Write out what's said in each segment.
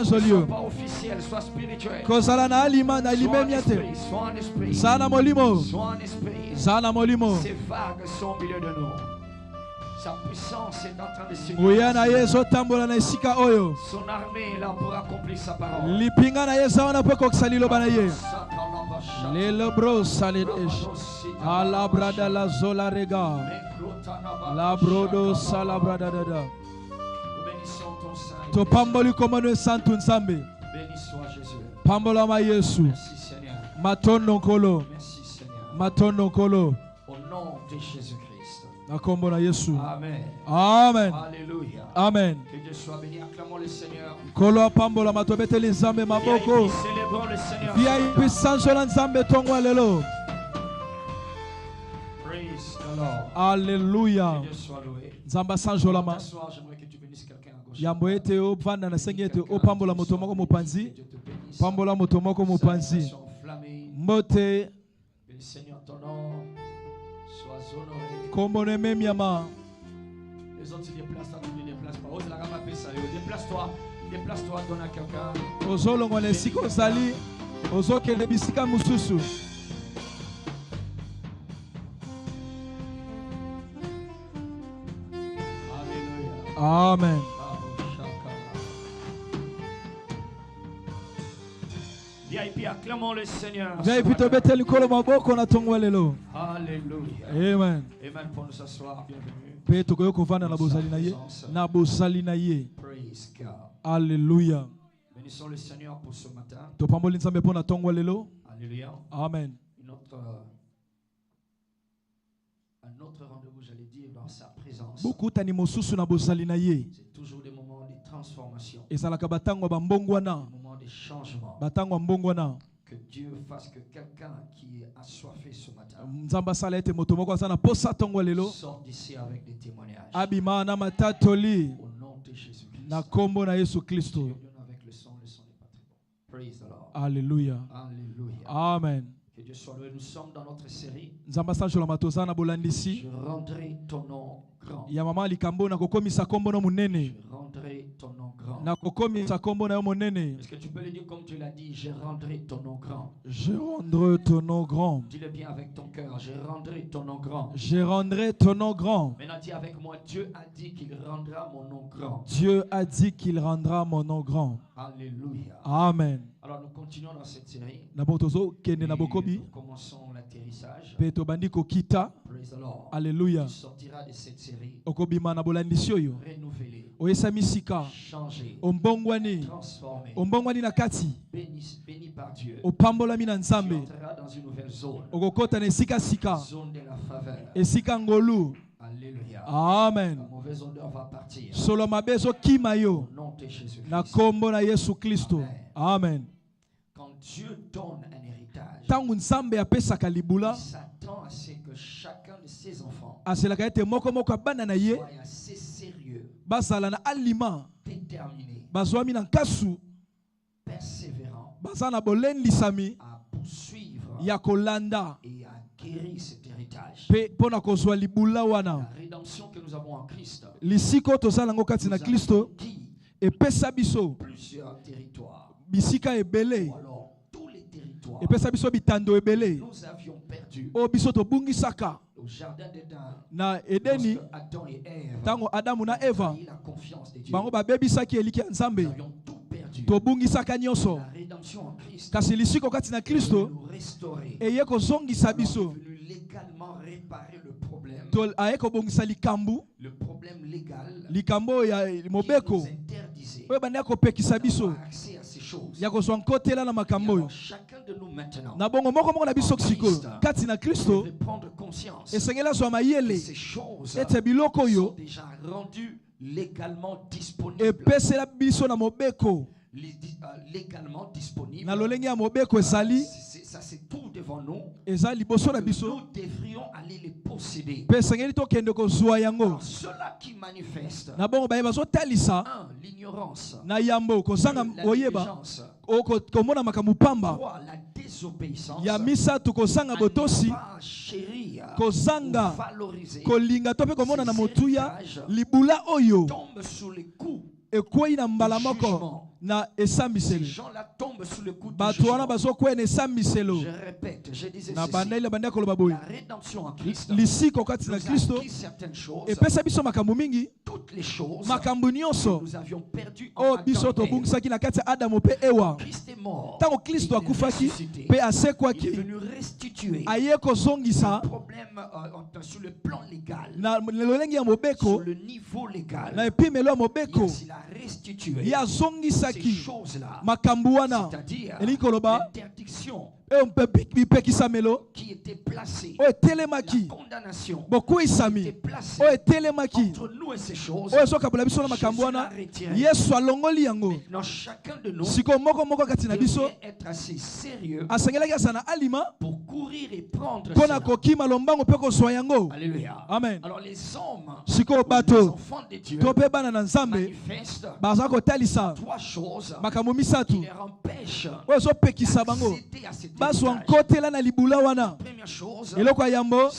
Soit pas officiel, soit spirituel. Soit en esprit, soit en esprit. Ces vagues sont au milieu de nous. Sa puissance est en train de s'unir. Son armée est là pour accomplir sa parole. To pamboli komano santu nzambe. Béni soit Jésus. Pambola ma Yesu. Merci Seigneur. Matondo nkolo. Merci Seigneur. Matondo nkolo. Au nom de Jésus-Christ. Nakombo na Yesu. Amen. Amen. Alléluia. Amen. Que Dieu soit béni. Acclamons le Seigneur. Kolo pambola matobeteli nzambe maboko. Célébrons le Seigneur. Via puissance la nzambe tongwa lelo. Praise the Lord. Alléluia. Que Dieu soit loué. Nzamba sanjolama. Ce soir, j'aimerais que tu bénisses quelqu'un à gauche. Yambo ete o vanda na sengi ete o pambola moto moko mopanzi. Pambola moto moko mopanzi. Mbote. Béni Seigneur ton nom. Sois honoré. Kombo ne memiama. Les autres se déplacent, tu ne déplaces pas. Ose la ramaper ça. Déplace-toi. Déplace-toi, donne à quelqu'un. Ozolongo le siko zali. Ozoke le bisika mususu. Amen. VIP, acclamons le Seigneur. VIP tobeteli kolo maboko na tongwa lelo. Alléluia. Amen. Amen pour nous s'asseoir. Bienvenue. Pe tokoyo kovanda na bozali na ye. Na bozali na ye. Praise God. Alléluia. Bénissons le Seigneur pour ce matin. To pamboli nzambe pona tongwa lelo. Alléluia. Amen. Un autre rendez-vous, j'allais dire, dans sa présence. Beaucoup tani mosusu na bozali na ye. C'est toujours des moments de transformation. Et ça la kabatango ba mbongwana. Des moments de changement. Batango mbongwana. Que Dieu fasse que quelqu'un qui est assoiffé ce matin nzamba sala ete moto moko azana posa tongwa lelo. Sorte d'ici avec des témoignages. Abima na matatoli. Au nom de Jésus-Christ. Na kombo na Yesu Kristo. Avec le son n'est pas très bon. Praise the Lord. Alléluia. Alléluia. Amen. Que Dieu soit loué. Nous sommes dans notre série. Nzamba sanjola matoza na bolandisi. Je rendrai ton nom grand. Ya mama likambo na kokomisa kombo no munene. Je rendrai ton nom grand. Na kokomisa kombo na yo munene. Est-ce que tu peux le dire comme tu l'as dit? Je rendrai ton nom grand. Je rendrai ton nom grand. Dis-le bien avec ton cœur. Je rendrai ton nom grand. Je rendrai ton nom grand. Maintenant dis avec moi. Dieu a dit qu'il rendra mon nom grand. Dieu a dit qu'il rendra mon nom grand. Alléluia. Amen. Alors nous continuons dans cette série. Nous commençons l'atterrissage. Praise the Lord. Alléluia. Tu sortiras de cette série renouvelé, changé, transformé, béni par Dieu. Tu entreras dans une nouvelle zone. Zone de la faveur. Alléluia. Amen. La mauvaise odeur va partir. Au nom de Jésus. Amen. Quand Dieu donne un héritage, il s'attend à ce que chacun de ses enfants soit assez sérieux, déterminé, persévérant à poursuivre et à acquérir cet héritage. La rédemption que nous avons en Christ et plusieurs territoires. Bisika ebele. Ou alors tous les territoires et pesa biso bitando ebele. nous avions perdu. O biso to bungisaka. au jardin d'Éden, na Edeni Adam et Ève, tango Adamu na Eva la confiance de Dieu, bango babebisaki eliki ya Nzambe nous avions tout perdu. tobungisaka nyonso La rédemption en Christ kasi lisiko kati na Kristo nous restaurer. eye kozongisa biso Venu légalement réparer le problème. aye kobongisa likambu Le problème légal likambo ya qui mobeko nous interdisait oyo bandi kopekisa biso d'avoir accès à ces choses. ya kozwa nkotela na makambo oyo Alors, chacun de nous maintenant na bongo moko na biso sikoyo kati na Kristo devrait prendre conscience esengeli azwa que mayele ces choses ete biloko sont oyo déjà rendues légalement disponibles. epesela biso na mobeko Légalement disponibles. na lolenge ya mobeko ezali Ça c'est tout devant nous. eza liboso na biso Nous devrions aller les posséder. mpe esengeli tokende kozwa yango Alors, cela qui manifeste na bongo baye bazotalisa l'ignorance, na yambo kozanga la koyeba négligence, komona makambo pamba la désobéissance, ya misatu kozanga botosi pas chérir, kozanga valoriser, kolinga to mpe komona na motuya libula oyo tombe sous les coups. ekwei na mbala moko na Ces esambiselo gens-là tombent sous le coup du bato wana jugement. bazokwea na esambiselo Je répète, je disais na ceci. bandeli bandi koloba boye La rédemption en Christ lisiko kati na nous a Kristo acquis certaines choses, epesa biso makambo mingi toutes les choses makambo que nyonso nous avions perdues en oyo Adam biso et Ève. tobungisaki na kati ya Adamu mpe Ewa Christ est mort. ntango Il Kristo est akufaki ressuscité. mpe Il est asekwaki venu restituer aye kozongisa le problème sur le plan légal, na lolenge ya sur mobeko le niveau légal. na epimelo ya mobeko Il a restitué ye ces azongisaki choses-là, makambo wana c'est-à-dire elingi koloba l'interdiction oyo mipekisamelo qui était placée, oyo la etelemaki condamnation qui bokwisami était placée oyo etelemaki entre nous et ces choses. oyo ezokabola biso na makambo wana yesu alongoli yango Maintenant, chacun de nous sikoyo moko kati na biso devrait être assez sérieux asengelaki aza na alima pour courir et prendre mpo cela. na kokima lombango mpe kozwa yango Alléluia. amen Alors les hommes, sikoyo les bato enfants de Dieu to mpe bana na nzambe manifestent baza kotalisa trois choses makambo qui misatu les empêchent oyo ezopekisa bango d'accéder à cet bazwa héritage. nkotela na libula wana Première chose, eloko ya yambo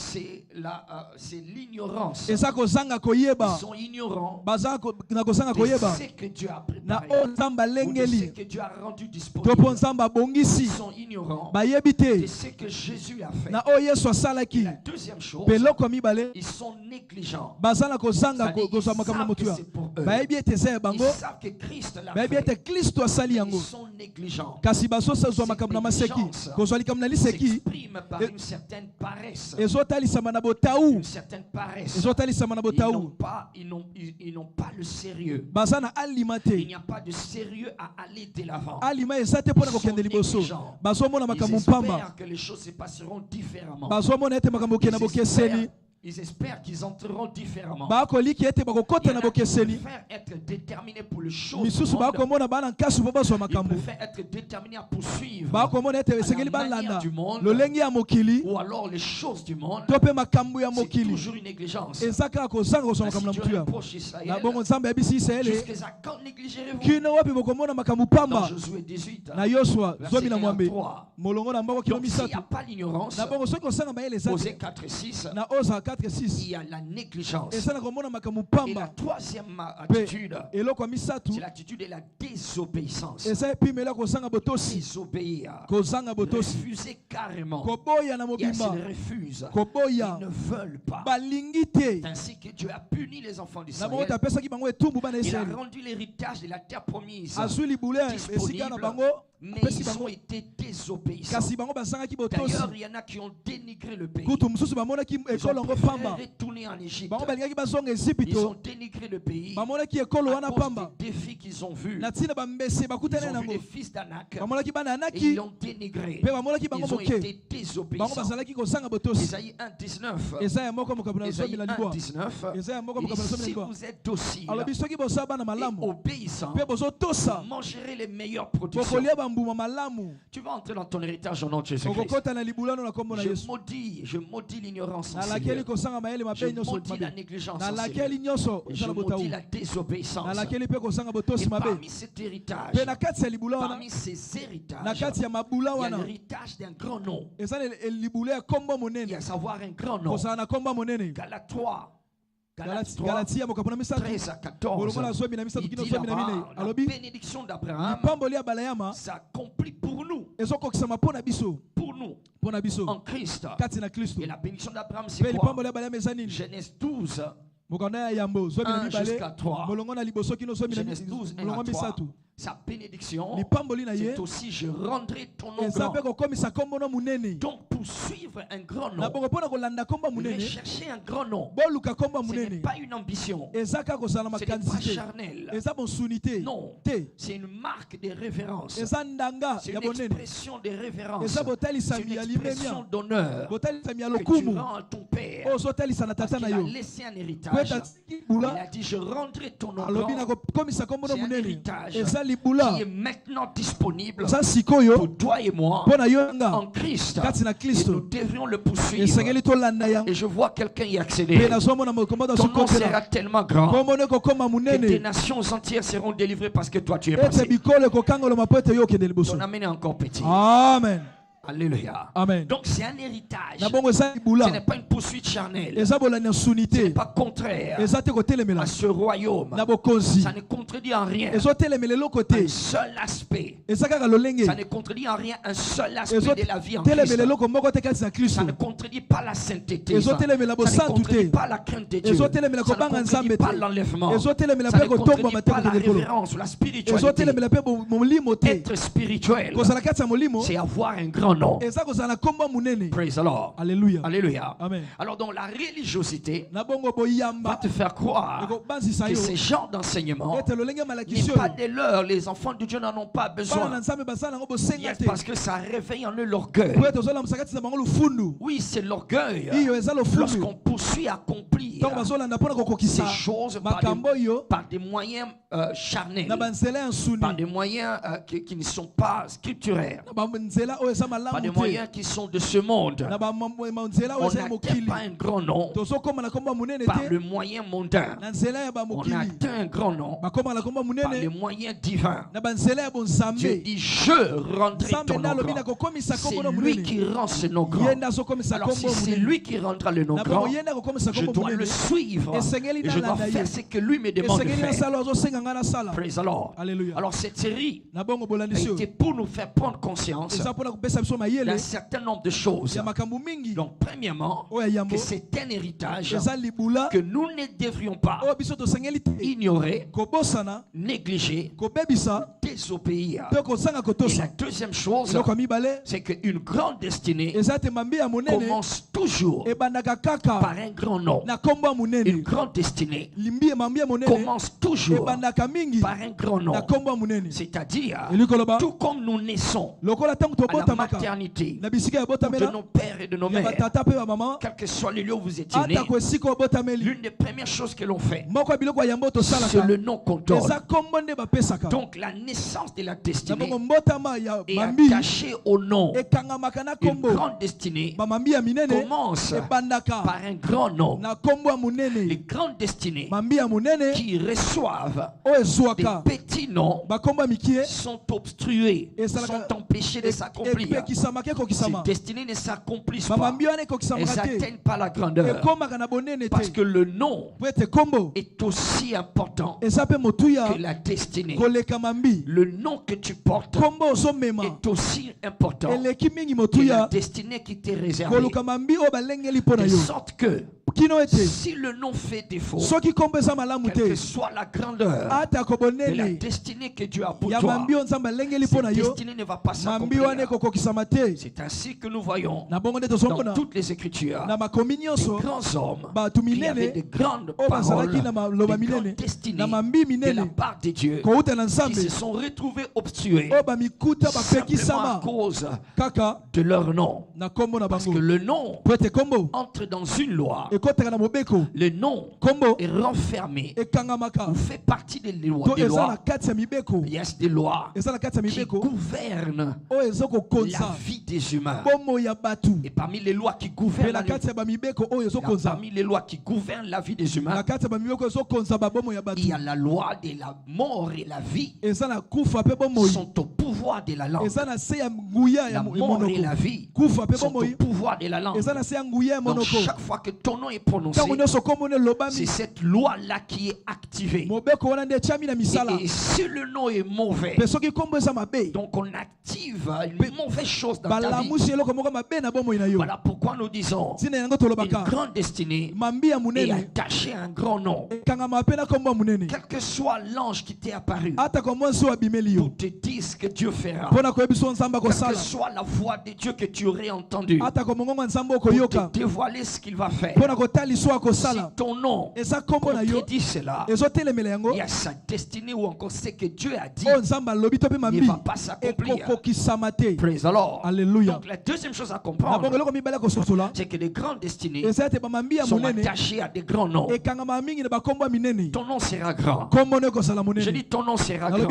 c'est l'ignorance. eza kozanga koyeba Ils sont ignorants baza na kozanga de koyeba ce que Dieu a na préparé oyo nzambe ou de ce alengeli que Dieu a rendu to disponible. mpo nzambe abongisi Ils sont ignorants bayebi de te ce que Jésus a fait. na oyo yesu asalaki La deuxième chose, mpe eloko ya mibale ils sont négligents. baza na kozanga C'est-à-dire, kozwa ils makambo na savent motu que ya c'est pour eux. bayebi ete eza ya Ils bango savent que Christ l'a bayebi fait. ete kristo asali Ils yango sont négligents. kasi bazozwa makambo na maseki kozwa likambo na liseki S'expriment par une certaine paresse. ezotalisama na botau Une certaine paresse. ezotalisama na Ils n'ont botau pas, ils n'ont pas le sérieux. baza na alima Il te n'y a pas de sérieux à aller de l'avant. alima eza te mpo na kokende liboso bazomona Ils makambo mpamba espèrent que les choses se passeront différemment. bazomona ete makambo okende na bokeseni Ils espèrent qu'ils entreront différemment. bakoliki ete Il y bakokota en na a qui bokeseni préfèrent être déterminés pour le chose. misusu bakomona baa na nkasi mpo bazwa Ils makambo préfèrent être déterminés à poursuivre. bakomona ete esengeli À la manière balanda du monde. lolenge ya mokili Ou alors les choses du monde. to mpe makambo ya C'est mokili toujours une négligence. eza kaka kozanga kozwa Ainsi makambo na Dieu motu ya reproche na Israël. bongo nzambe ayebisi isiraele Jusqu'à quand négligerez-vous? kino wapi bokomona makambo Dans pamba Josué 18. na yosua verset zomi na 1 à mwambe 3. molongo na mboko kilo Donc s'il n'y a misato pas l'ignorance, na bongo soki osanga mayele eza te Osée 4 et 6, na oza 4 il 6 y a la négligence. eza na komona makambo Et la pamba troisième mpe attitude, eloko ya misatu c'est l'attitude de la désobéissance. eza epimelo ya kozanga botosi Désobéir. kozanga botosi Refuser carrément. koboya na Et mobimba s'ils refusent, koboya ils ne veulent pas. balingi te Ainsi que Dieu a puni les enfants na bongo d'Israël. tapesaki bango etumbu bana Il a israele rendu l'héritage de la terre promise. azwi libula ya esika na bango Mais apesi ils bango ont été désobéissants. kasi bango bazangaki botosi D'ailleurs, il y en a qui ont dénigré le pays. kutu mosusu bamonaki Ils ekolo ont yango préféré pamba retourner en Égypte. bango balingaki bazonga Ils ont ezipito dénigré le pays bamonaki ekolo à wana cause pamba des défis qu'ils ont vus. na ntina bambese Ils bakutani ont vu nango les fils d'Anak bamonaki bana et anaki ils l'ont dénigré. mpe bamonaki bango Ils ont moke été bango désobéissants. bazalaki kozanga botosi Isaïe 1, 19. eza ya moko mokabula na zomi Isaïe na 1, libwa 19. eza ya moko Il dit, mokabula na zomi na si libwa vous êtes docile alobi soki bosala bana et malamu obéissant, mpe bozotosa vous mangerez les meilleures productions. bokolia bambuma malamu Tu vas entrer dans ton héritage au nom de Jésus-Christ. okokota na libulano na kombo na yesu Je maudis l'ignorance nalakeli enseignée. kosanga mayele mabe Je nyonso maudis la mabe négligence nalakeli enseignée. nyonso Je ezala botau maudis la désobéissance. nalakeli mpe kosanga Et botosi mabe parmi cet héritage, mpe na kati ya libula wana parmi ces na héritages, kati ya mabula il y a wana l'héritage d'un grand nom. eza libula ya kombo Il y monene a savoir un grand nom. kozala na kombo monene Galates 3. Galates 3, galatia mokapo na misatu 13 à 14. bolongo na zomi na misatu Il kino dit zomi na minei là-bas, la alobi bénédiction d'Abraham lipamboli ya balayama s'accomplit pour nous. ezokokisama mpo na biso Pour nous. nous, en Christ. Et la bénédiction d'Abraham, c'est quoi? Genèse 12. 1 jusqu'à 3. Genèse 12, 1 à 3. Sa bénédiction, c'est aussi je rendrai ton nom grand. Donc pour suivre un grand nom, rechercher un grand nom, ce n'est pas une ambition, ce n'est pas charnel. Non, c'est une marque de révérence, c'est une expression de révérence, c'est une expression d'honneur que tu rends à ton père parce qu'il a laissé un héritage. Il a dit je rendrai ton nom grand. C'est un héritage qui est maintenant disponible pour toi et moi en Christ. Et nous devrions le poursuivre. Et je vois quelqu'un y accéder. Ton nom sera tellement grand que des nations entières seront délivrées parce que toi tu es passé. Ton amen est encore petit. Amen. Alléluia. Amen. Donc c'est un héritage. Ce n'est pas une poursuite charnelle. Ce n'est pas contraire à ce royaume. Ça ne contredit en rien un seul aspect. Ça ne contredit en rien un seul aspect de la vie en Christ. Ça ne contredit pas la sainteté. Ça ne contredit pas la crainte de Dieu. Ça ne contredit pas l'enlèvement. Ça ne contredit pas la révérence ou la spiritualité. Être spirituel, c'est avoir un grand nom. Praise the Lord. Alléluia. Alléluia. Amen. Alors donc la religiosité va te faire croire que ces genres d'enseignement n'est pas de l'heure. Les enfants de Dieu n'en ont pas besoin. Parce que ça réveille en eux l'orgueil. Oui, c'est l'orgueil. Lorsqu'on poursuit accomplir ces choses par des moyens charnels, par des moyens qui ne sont pas scripturaires, par des moyens qui sont de ce monde. On n'atteint pas un grand nom par le moyen mondain. On atteint un grand nom par les moyens divins. Dieu dit je rendrai ton nom grand. C'est lui qui rend ce nom grand. Alors si c'est lui qui rendra le nom grand, je dois le suivre et je dois faire ce que lui me demande de faire. Praise the Lord. Alors cette série a été pour nous faire prendre conscience d'un certain nombre de choses. Donc premièrement, que c'est un héritage que nous ne devrions pas ignorer, négliger, désobéir. Et la deuxième chose, c'est qu'une grande destinée commence toujours par un grand nom. Une grande destinée commence toujours par un grand nom. C'est-à-dire, tout comme nous naissons à la maternité de nos pères et de nos mères, quel que soit le lieu où vous étiez nés, l'une des premières choses que l'on fait, c'est le nom qu'on donne. Donc la naissance de la destinée est attachée au nom. Une grande destinée commence par un grand nom. Les grandes destinées qui reçoivent des petits noms sont obstrués, sont empêchés de s'accomplir. Ces destinées ne s'accomplissent pas. Elles n'atteignent pas la grandeur. Parce que le nom est aussi important que la destinée. Le nom que tu portes est aussi important que la destinée qui t'est réservée. De sorte que si le nom fait défaut, quelle que soit la grandeur de la destinée que Dieu a pour toi, cette destinée ne va pas s'accomplir. C'est ainsi que nous voyons dans toutes les Écritures des grands hommes qui avaient de grandes paroles, de grandes destinées de la part de Dieu, qui se sont retrouvés obstrués simplement à cause de leur nom. Parce que le nom entre dans une loi. Le nom est renfermé ou fait partie des lois. Il y a des lois qui gouvernent la vie des humains. Et parmi les lois qui gouvernent la vie des humains, il y a la loi de la mort et la vie sont au pouvoir de la langue. La mort et la vie sont au pouvoir de la langue. Donc chaque fois que ton nom est prononcé, c'est cette loi-là qui est activée. Et si le nom est mauvais, donc on active une mauvaise chose dans ta vie. Voilà pourquoi nous disons une grande destinée est attachée à un grand nom. Quel que soit l'ange qui t'est apparu pour te dire ce que Dieu fera, quelle que soit la voix de Dieu que tu aurais entendue pour te dévoiler ce qu'il va faire, si ton nom dit cela, il y a sa destinée ou encore ce que Dieu a dit ne va pas s'accomplir. Praise the Lord. Alléluia. Donc la deuxième chose à comprendre, c'est que les grandes destinées sont attachées à des grands noms. Ton nom sera grand. Je dis ton nom sera grand.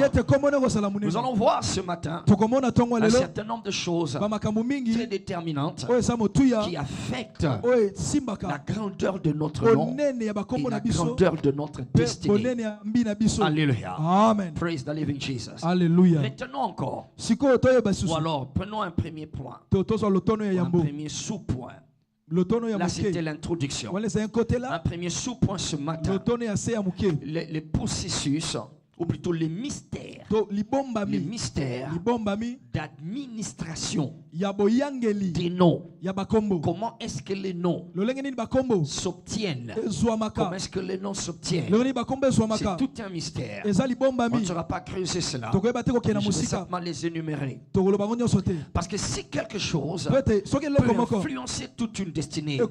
Nous allons voir ce matin un certain nombre de choses très déterminantes qui affectent la grandeur de notre nom et la grandeur de notre destinée. Alléluia. Amen. Praise the living Jesus. Alléluia. Maintenant encore. Ou alors, prenons un premier point. Un premier sous-point. Là, c'était l'introduction. Un premier sous-point ce matin. Les processus, ou plutôt les mystères d'administration des noms. Comment est-ce que les noms s'obtiennent? Comment est-ce que les noms s'obtiennent? C'est tout un mystère. On ne sera pas creuser cela. Je vais simplement les énumérer. Parce que si quelque chose peut influencer toute une destinée,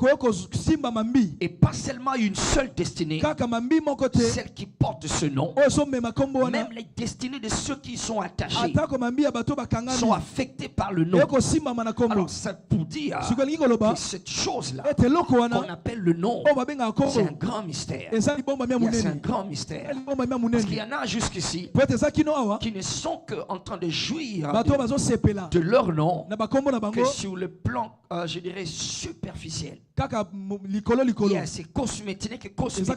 et pas seulement une seule destinée, celle qui porte ce nom, même les destinées de ceux qui y sont attachés sont affectés par le nom. Alors c'est pour dire que cette chose-là qu'on appelle le nom, c'est un grand mystère. C'est un grand mystère. Parce qu'il y en a jusqu'ici qui ne sont qu'en train de jouir de leur nom que sur le plan, je dirais, superficiel. Il y a ces cosmétiques et cosmétiques.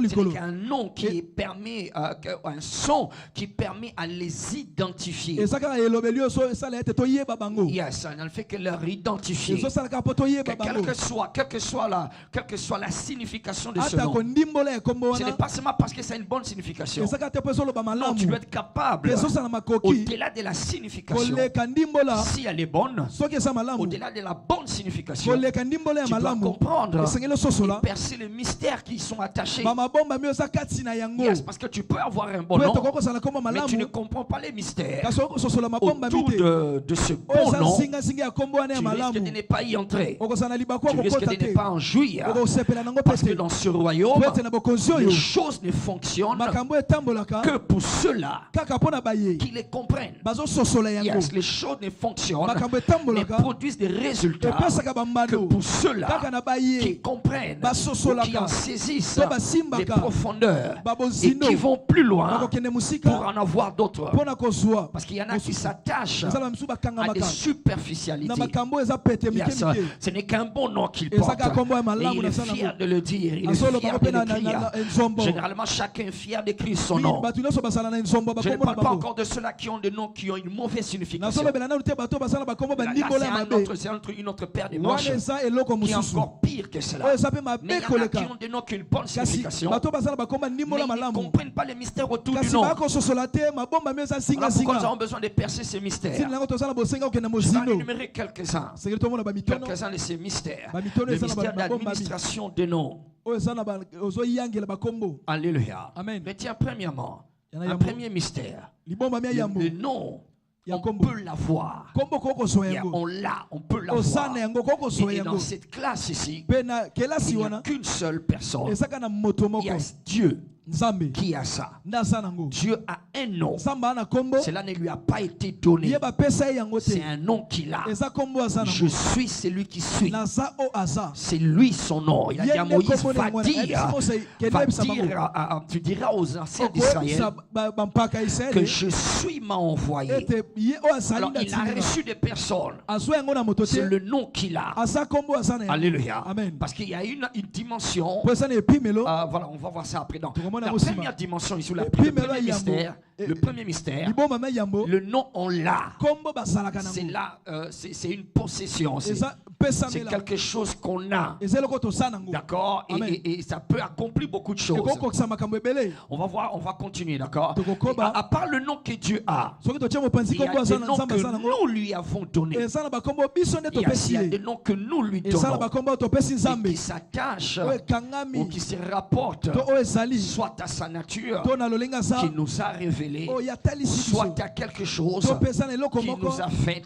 C'est un nom qui permet, un son qui permet à les identifier. Il y a ça, on ne fait que leur identifier. Quelle que soit la signification de ce nom. Ce n'est pas seulement parce que c'est une bonne signification. Non, tu dois être capable, au-delà de la signification, si elle est bonne, au-delà de la bonne signification, tu dois comprendre et percer les mystères qui sont attachés. Yes, parce que tu peux avoir un bon nom, mais tu ne comprends pas les mystères autour de ce bon nom. Tu risques de ne pas y entrer. Tu risques de ne pas en jouir. Parce que dans ce royaume, les choses ne fonctionnent que pour ceux-là qui les comprennent. Yes, les choses ne fonctionnent, mais produisent des résultats que pour ceux-là qui comprennent, qui en saisissent les profondeurs et qui vont plus loin pour en avoir d'autres. Parce qu'il y en a qui s'attachent à des superficialités. Yes, ce n'est qu'un bon nom qu'il porte. Et il est fier de le dire. Il est fier de l'écrire. Généralement, chacun est fier d'écrire son nom. Je ne parle pas encore de ceux-là qui ont des noms qui ont une mauvaise signification. C'est une autre paire de manches qui est encore pire que cela. Mais il y en a qui ont des noms qui ont une bonne signification, mais ils ne comprennent pas les mystères autour du nom. Voilà pourquoi nous avons besoin de percer ces mystères. Je vais en énumérer quelques-uns. Quelques-uns de ces mystères. Le mystère d'administration des noms. Alléluia. Mais tiens, premièrement, un premier mystère. Le nom, on peut l'avoir. On l'a, on peut l'avoir. Et dans cette classe ici, il n'y a qu'une seule personne. Il y a Dieu qui a ça. Dieu a un nom. Cela ne lui a pas été donné. C'est un nom qu'il a. Je suis celui qui suis. C'est lui son nom. Il a dit à Moïse, va dire, tu diras aux anciens d'Israël que je suis m'a envoyé. Alors il a reçu des personnes. C'est le nom qu'il a. Alléluia. Parce qu'il y a une dimension. Voilà, on va voir ça après. La première dimension ici, le premier mystère, le nom on l'a. C'est là, c'est une possession. C'est quelque chose qu'on a. D'accord? Et ça peut accomplir beaucoup de choses. On va voir, on va continuer, d'accord? À part le nom que Dieu a, il y a des noms que nous lui avons donnés. Il y a des noms que nous lui donnons et qui s'attachent ou qui se rapportent soit à sa nature qui nous a révélé, soit à quelque chose qui nous a fait,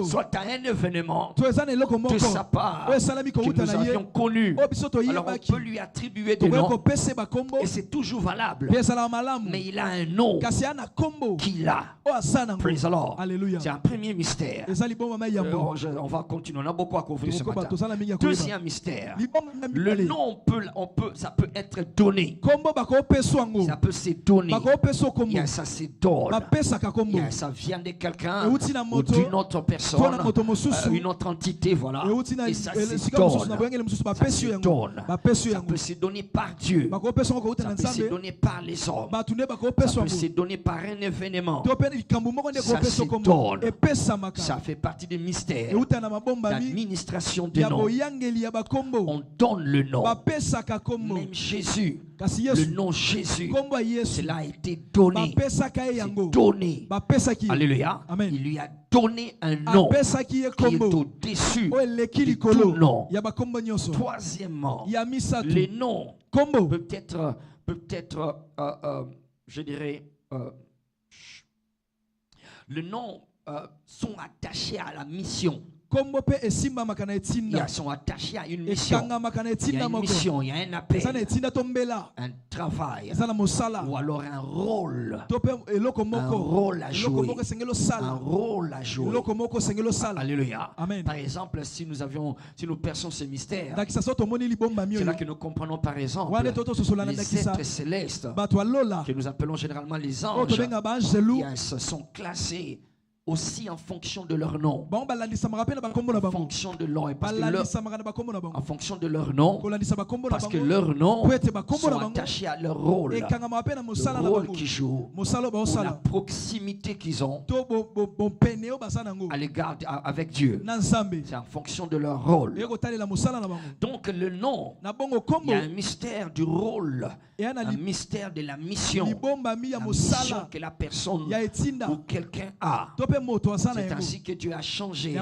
soit à un événement de sa part que nous avions connu. Alors on peut lui attribuer des noms et c'est toujours valable. Mais il a un nom qu'il a. Praise the Lord. C'est un premier mystère. On va continuer. On a beaucoup à couvrir ce matin. Deuxième mystère. Le nom, ça peut être donné. Ça peut se donner. Il y a ça se donne. Il y a ça vient de quelqu'un ou d'une autre personne, une autre entité, voilà. Et ça se donne. Ça se donne. Ça peut se donner par Dieu. Ça peut se donner par les hommes. Ça peut se donner par un événement. Ça se donne. Ça fait partie des mystères. L'administration des noms. On donne le nom. Même Jésus, le nom Jésus, cela a été donné. C'est donné. Alléluia. Il lui a donné un nom qui est au-dessus de tout nom. Troisièmement, les noms peut-être, je dirais, les noms sont attachés à la mission. Ils sont attachés à une mission. Il y a une mission, il y a un appel, un travail, ou alors un rôle à jouer. Un rôle à jouer. Alléluia. Par exemple, si nous perçons ce mystère, c'est là que nous comprenons par exemple les êtres célestes que nous appelons généralement les anges. Ils sont classés aussi en fonction de leur nom. En fonction de leur nom. En fonction de leur nom. Parce que leurs noms sont attachés à leur rôle. Le rôle qu'ils jouent. Ou la proximité qu'ils ont à l'égard avec Dieu. C'est en fonction de leur rôle. Donc le nom, il y a un mystère du rôle. Un mystère de la mission. La mission que la personne ou quelqu'un a. C'est ainsi que Dieu a changé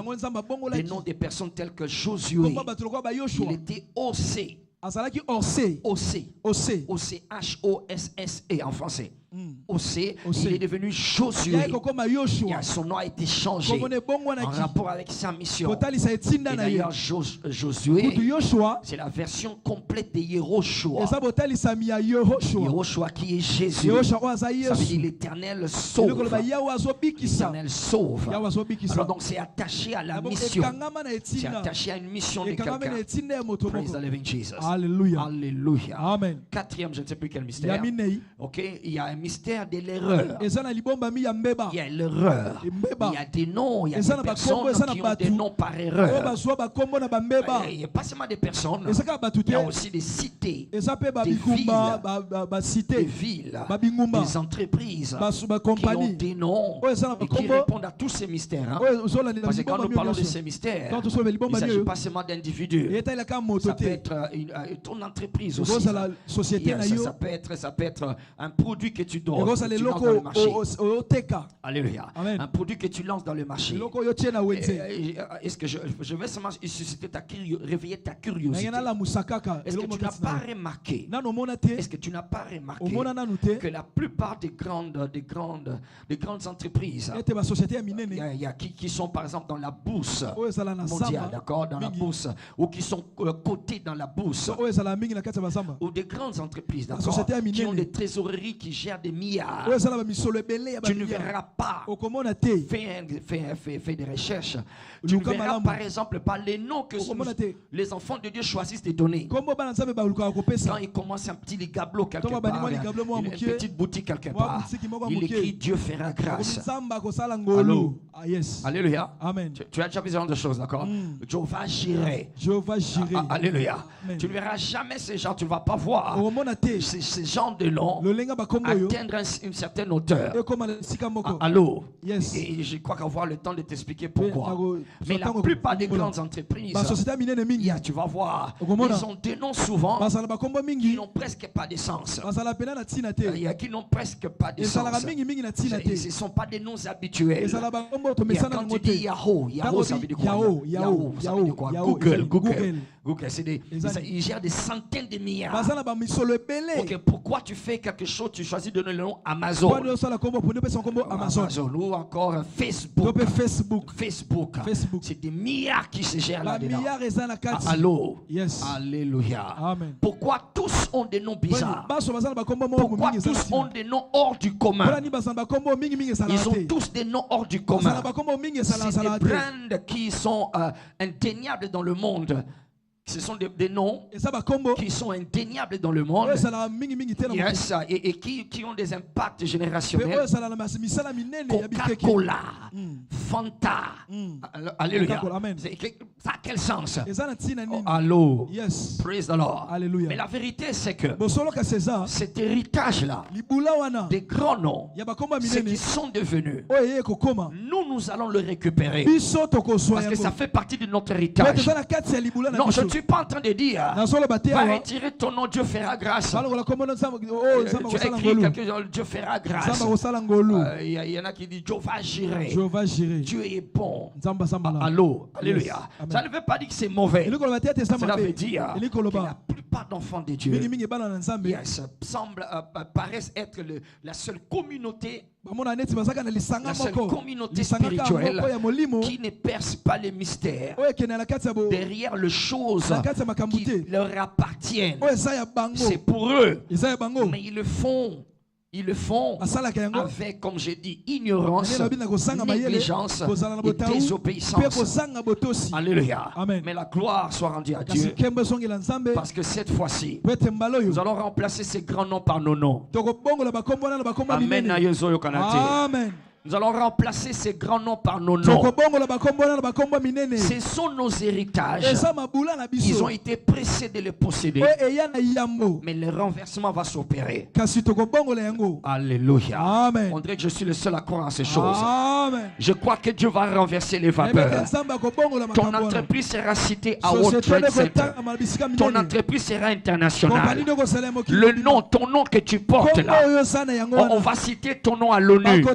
les noms des personnes telles que Josué. Il était Ossé. Ossé, H-O-S-S-E en français. Ossé, il est devenu Josué. Son nom a été changé en rapport avec sa mission. Et d'ailleurs, Josué, c'est la version complète de Yehoshua. Yehoshua qui est Jésus. Ça veut dire l'Éternel sauve. L'Éternel sauve. Alors donc c'est attaché à la mission. C'est attaché à une mission de quelqu'un. Praise the living Jesus. Alléluia. Alléluia. Amen. Quatrième, je ne sais plus quel mystère. Ok, il y a un mystère de l'erreur. Il y a l'erreur. Il y a des noms, il y a des personnes qui ont des noms par erreur. Il n'y a pas seulement des personnes, il y a aussi des cités, des villes, des entreprises qui ont des noms et qui répondent à tous ces mystères. Parce que quand nous parlons de ces mystères, il ne s'agit pas seulement d'individus. Ça peut être ton entreprise aussi. Ça peut être un produit que tu donnes. Dans le marché. Alléluia. Un produit que tu lances dans le marché. Est-ce que je vais seulement réveiller ta curiosité? Est-ce que tu n'as pas remarqué? Est-ce que tu n'as pas remarqué que la plupart des grandes entreprises qui sont par exemple dans la bourse mondiale, d'accord, dans la bourse, ou qui sont cotées dans la bourse, ou des grandes entreprises, d'accord, qui ont des trésoreries qui gèrent gères des milliards, tu ne verras pas. Fais des recherches. Tu ne verras par exemple pas les noms que les enfants de Dieu choisissent de donner. Quand il commence un petit ligablo quelque part, une petite boutique quelque part, il écrit Dieu fera grâce. Allô? Alléluia. Amen. Tu as déjà vu ce genre de choses, d'accord? Jéhovah Jireh. Alléluia. Tu ne verras jamais ces gens, tu ne vas pas voir ces gens de noms atteindre une certaine hauteur. Allô? Yes. Et je crois qu'avoir le temps de t'expliquer pourquoi. Mais la plupart des grandes entreprises, tu vas voir, ils ont des noms souvent qui n'ont presque pas de sens. Qui n'ont presque pas de sens. Ce ne sont pas des noms habituels. Quand tu dis Yahoo, Yahoo ça veut dire quoi? Yahoo ça veut dire quoi? Google, ils gèrent des centaines de milliards. Okay, pourquoi tu fais quelque chose, tu choisis de donner le nom Amazon. Amazon ou encore Facebook. C'est des milliards qui se gèrent là-dedans. Allô? Yes. Alléluia. Amen. Pourquoi tous ont des noms bizarres? Pourquoi tous ont des noms hors du commun? Ils ont tous des noms hors du commun. C'est des brands qui sont indéniables dans le monde. Ce sont des noms qui sont indéniables dans le monde, yes, et qui ont des impacts générationnels. Coca-Cola, Fanta, alléluia. Ça a quel sens? Allô, yes. Praise the Lord. Alléluia. Mais la vérité c'est que cet héritage-là, des grands noms, ce qu'ils sont devenus, nous allons le récupérer. Parce que ça fait partie de notre héritage. Non, je ne suis pas en train de dire va retirer ton nom, Dieu fera grâce. Tu as écrit quelque chose, Dieu fera grâce. Il y en a qui disent Jéhovah Jireh. Dieu est bon. Allô, alléluia. Ça ne veut pas dire que c'est mauvais. Cela veut dire que la plupart d'enfants de Dieu paraissent être la seule communauté spirituelle qui ne perce pas les mystères derrière les choses qui leur appartiennent. C'est pour eux, mais ils le font avec, comme j'ai dit, ignorance, négligence et désobéissance. Alléluia. Amen. Mais la gloire soit rendue à Dieu, parce que cette fois-ci nous allons remplacer ces grands noms par nos noms. Amen. Amen. Nous allons remplacer ces grands noms par nos noms. Ce sont nos héritages. Ils ont été pressés de les posséder. Mais le renversement va s'opérer. Alléluia. Amen. On dirait que je suis le seul à croire en ces choses. Amen. Je crois que Dieu va renverser les vapeurs. Ton entreprise sera citée à World Trade Center. Ton entreprise sera internationale. Le nom, ton nom que tu portes là, on va citer ton nom à l'ONU.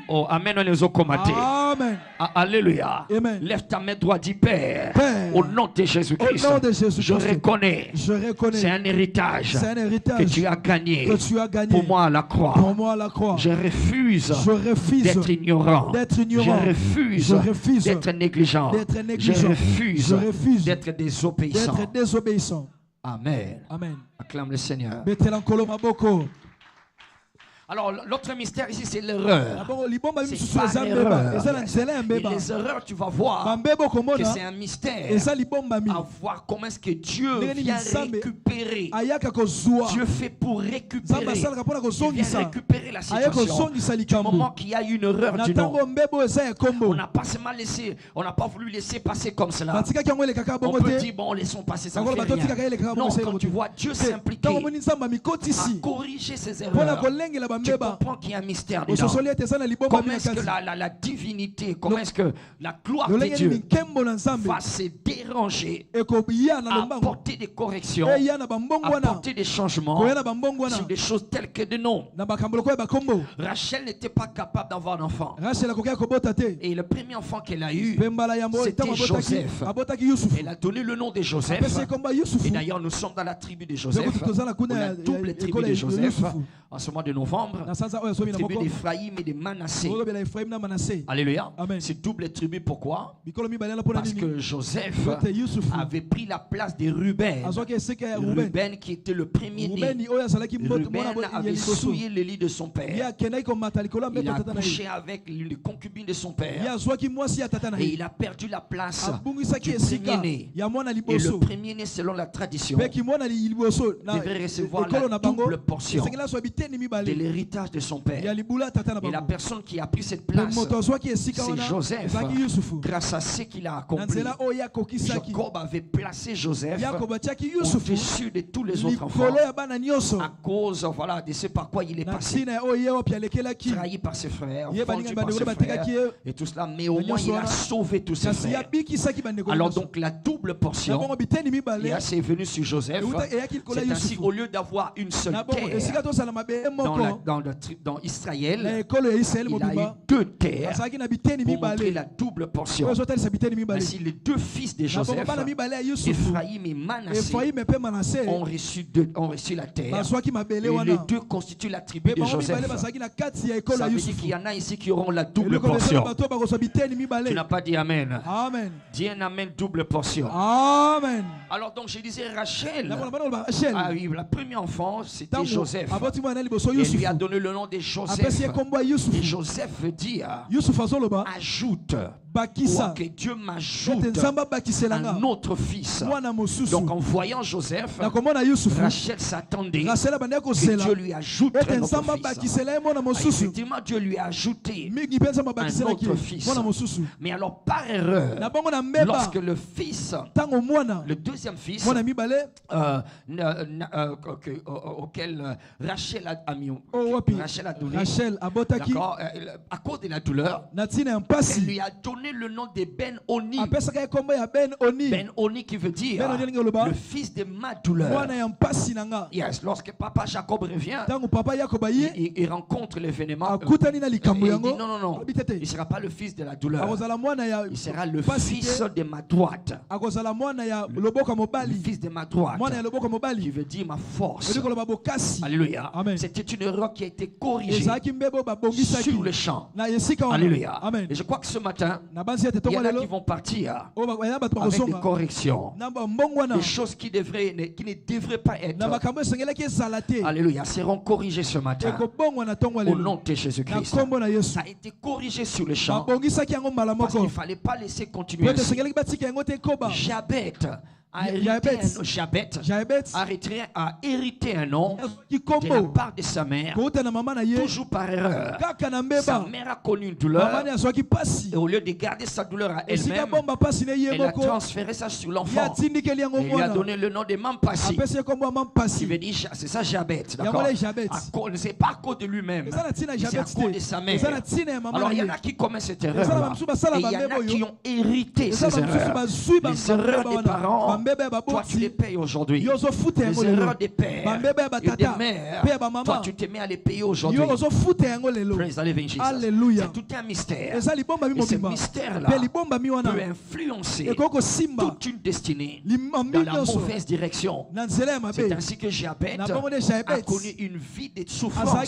Oh, amen. Amen. Alléluia. Amen. Lève ta main droite, dis Père, Père, au nom de Jésus-Christ, je reconnais, c'est un héritage que tu as gagné, pour moi à la croix. Je refuse d'être ignorant. Je refuse d'être négligent. Je refuse d'être désobéissant. Amen. Acclame le Seigneur. Alors, l'autre mystère ici, c'est l'erreur. C'est pas l'erreur. Et les erreurs, tu vas voir que c'est un mystère. À voir comment est-ce que Dieu vient récupérer. Dieu fait pour récupérer. Il vient récupérer la situation. Du moment qu'il y a eu une erreur du nom. On n'a pas seulement laissé, on n'a pas voulu laisser passer comme cela. On peut dire, bon, laissons passer, ça ne fait rien. Non, quand tu vois Dieu s'impliquer à corriger ses erreurs, tu comprends qu'il y a un mystère dedans. Comment est-ce que la divinité, comment est-ce que la gloire de Dieu va se déranger, apporter des corrections, apporter des changements sur des choses telles que des noms. Rachel n'était pas capable d'avoir d'enfant. Et le premier enfant qu'elle a eu, c'était Joseph. Elle a donné le nom de Joseph. Et d'ailleurs, nous sommes dans la tribu de Joseph, ou la double tribu de Joseph, en ce mois de novembre. membres, tribu d'Ephraïm et de Manassé. Alléluia. C'est double tribu, pourquoi? Parce que Joseph avait pris la place de Ruben. Ruben qui était le premier-né. Ruben avait souillé le lit de son père. Il a couché avec les concubines de son père. Et il a perdu la place du premier-né. Et le premier-né, selon la tradition, devait recevoir la double portion de l'héritage de son père. Et la personne qui a pris cette place, c'est Joseph. Grâce à ce qu'il a accompli, Jacob avait placé Joseph au-dessus de tous les autres enfants à cause de ce par quoi il est passé. Trahi par ses frères, vendu par ses frères et tout cela, mais au moins il a sauvé tous ses frères. Alors donc la double portion est venue sur Joseph. C'est ainsi, au lieu d'avoir une seule terre dans Israël, il a eu deux terres pour montrer la double portion. Ainsi, les deux fils de Joseph, Ephraïm et Manassé, ont reçu la terre. Et les deux constituent la tribu de Joseph. Ça veut dire qu'il y en a ici qui auront la double portion. Tu n'as pas dit Amen. Amen. Dis un Amen, double portion. Amen. Alors donc je disais Rachel. La première enfant, c'était Joseph. Et il lui a donné le nom de Joseph. Et Joseph veut dire ajoute. Que Dieu m'ajoute un autre fils. Donc en voyant Joseph, Rachel s'attendait que Dieu lui ajoute un autre fils. Effectivement, Dieu lui a ajouté un autre fils. Mais alors par erreur, lorsque le fils, le deuxième fils, auquel Rachel a mis, Rachel a donné, à cause de la douleur, elle lui a donné le nom de Ben-Oni. Ben-Oni qui veut dire le fils de ma douleur. Yes, lorsque papa Jacob revient, il rencontre l'événement. Il dit non, il ne sera pas le fils de la douleur. Il sera le fils de ma droite. Le fils de ma droite, qui veut dire ma force. Alléluia. C'était une erreur qui a été corrigée sur le champ. Alléluia. Et je crois que ce matin, il y en a qui vont partir avec des corrections, des choses qui ne devraient pas être, alléluia, seront corrigées ce matin au nom de Jésus-Christ. Ça a été corrigé sur le champ parce qu'il ne fallait pas laisser continuer. Jabet a hérité un nom de la part de sa mère, toujours par erreur. Sa mère a connu une douleur et au lieu de garder sa douleur à elle-même, elle a transféré ça sur l'enfant et lui a donné le nom de Mampasi, qui veut dire, c'est ça Jabet, d'accord? C'est pas à cause de lui-même, c'est à cause de sa mère. Alors il y en a qui commettent cette erreur là, et il y en a qui ont hérité ces erreurs, les erreurs des parents. Toi tu les payes aujourd'hui. Les erreurs des pères et des mères, toi tu te mets à les payer aujourd'hui. Praise the living Jesus. C'est tout un mystère. Et ce mystère-là peut influencer toute une destinée dans la mauvaise direction. C'est ainsi que Jabet a connu une vie de souffrance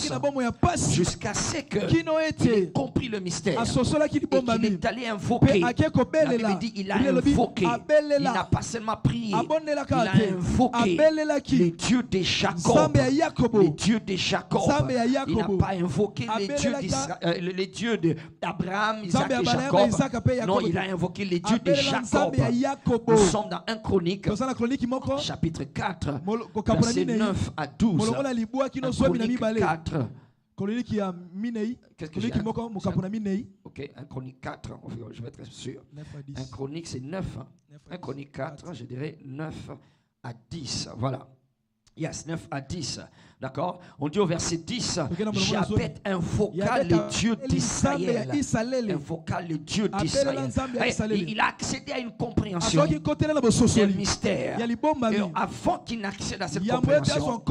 jusqu'à ce qu'il ait compris le mystère et qu'il est allé invoquer. La Bible dit il a invoqué. Il n'a pas seulement prié, il a invoqué les dieux de Jacob. Les dieux de Jacob. Il n'a pas invoqué les dieux d'Abraham, Isaac et Jacob. Non, il a invoqué les dieux de Jacob. Nous sommes dans 1 Chronique, chapitre 4, versets 9 à 12. 1 Chronique 4. Qu'est-ce que j'ai? Ok, 1 Chronique 4, je vais être sûr. 1 Chronique c'est 9. 1 Chronique 4, je dirais 9 à 10. Voilà. Yes, 9 à 10. D'accord? On dit au verset 10, Jabet invoqua le Dieu d'Israël. Invoqua le Dieu d'Israël. Il a accédé à une compréhension du mystère. Et avant qu'il n'accède à cette compréhension,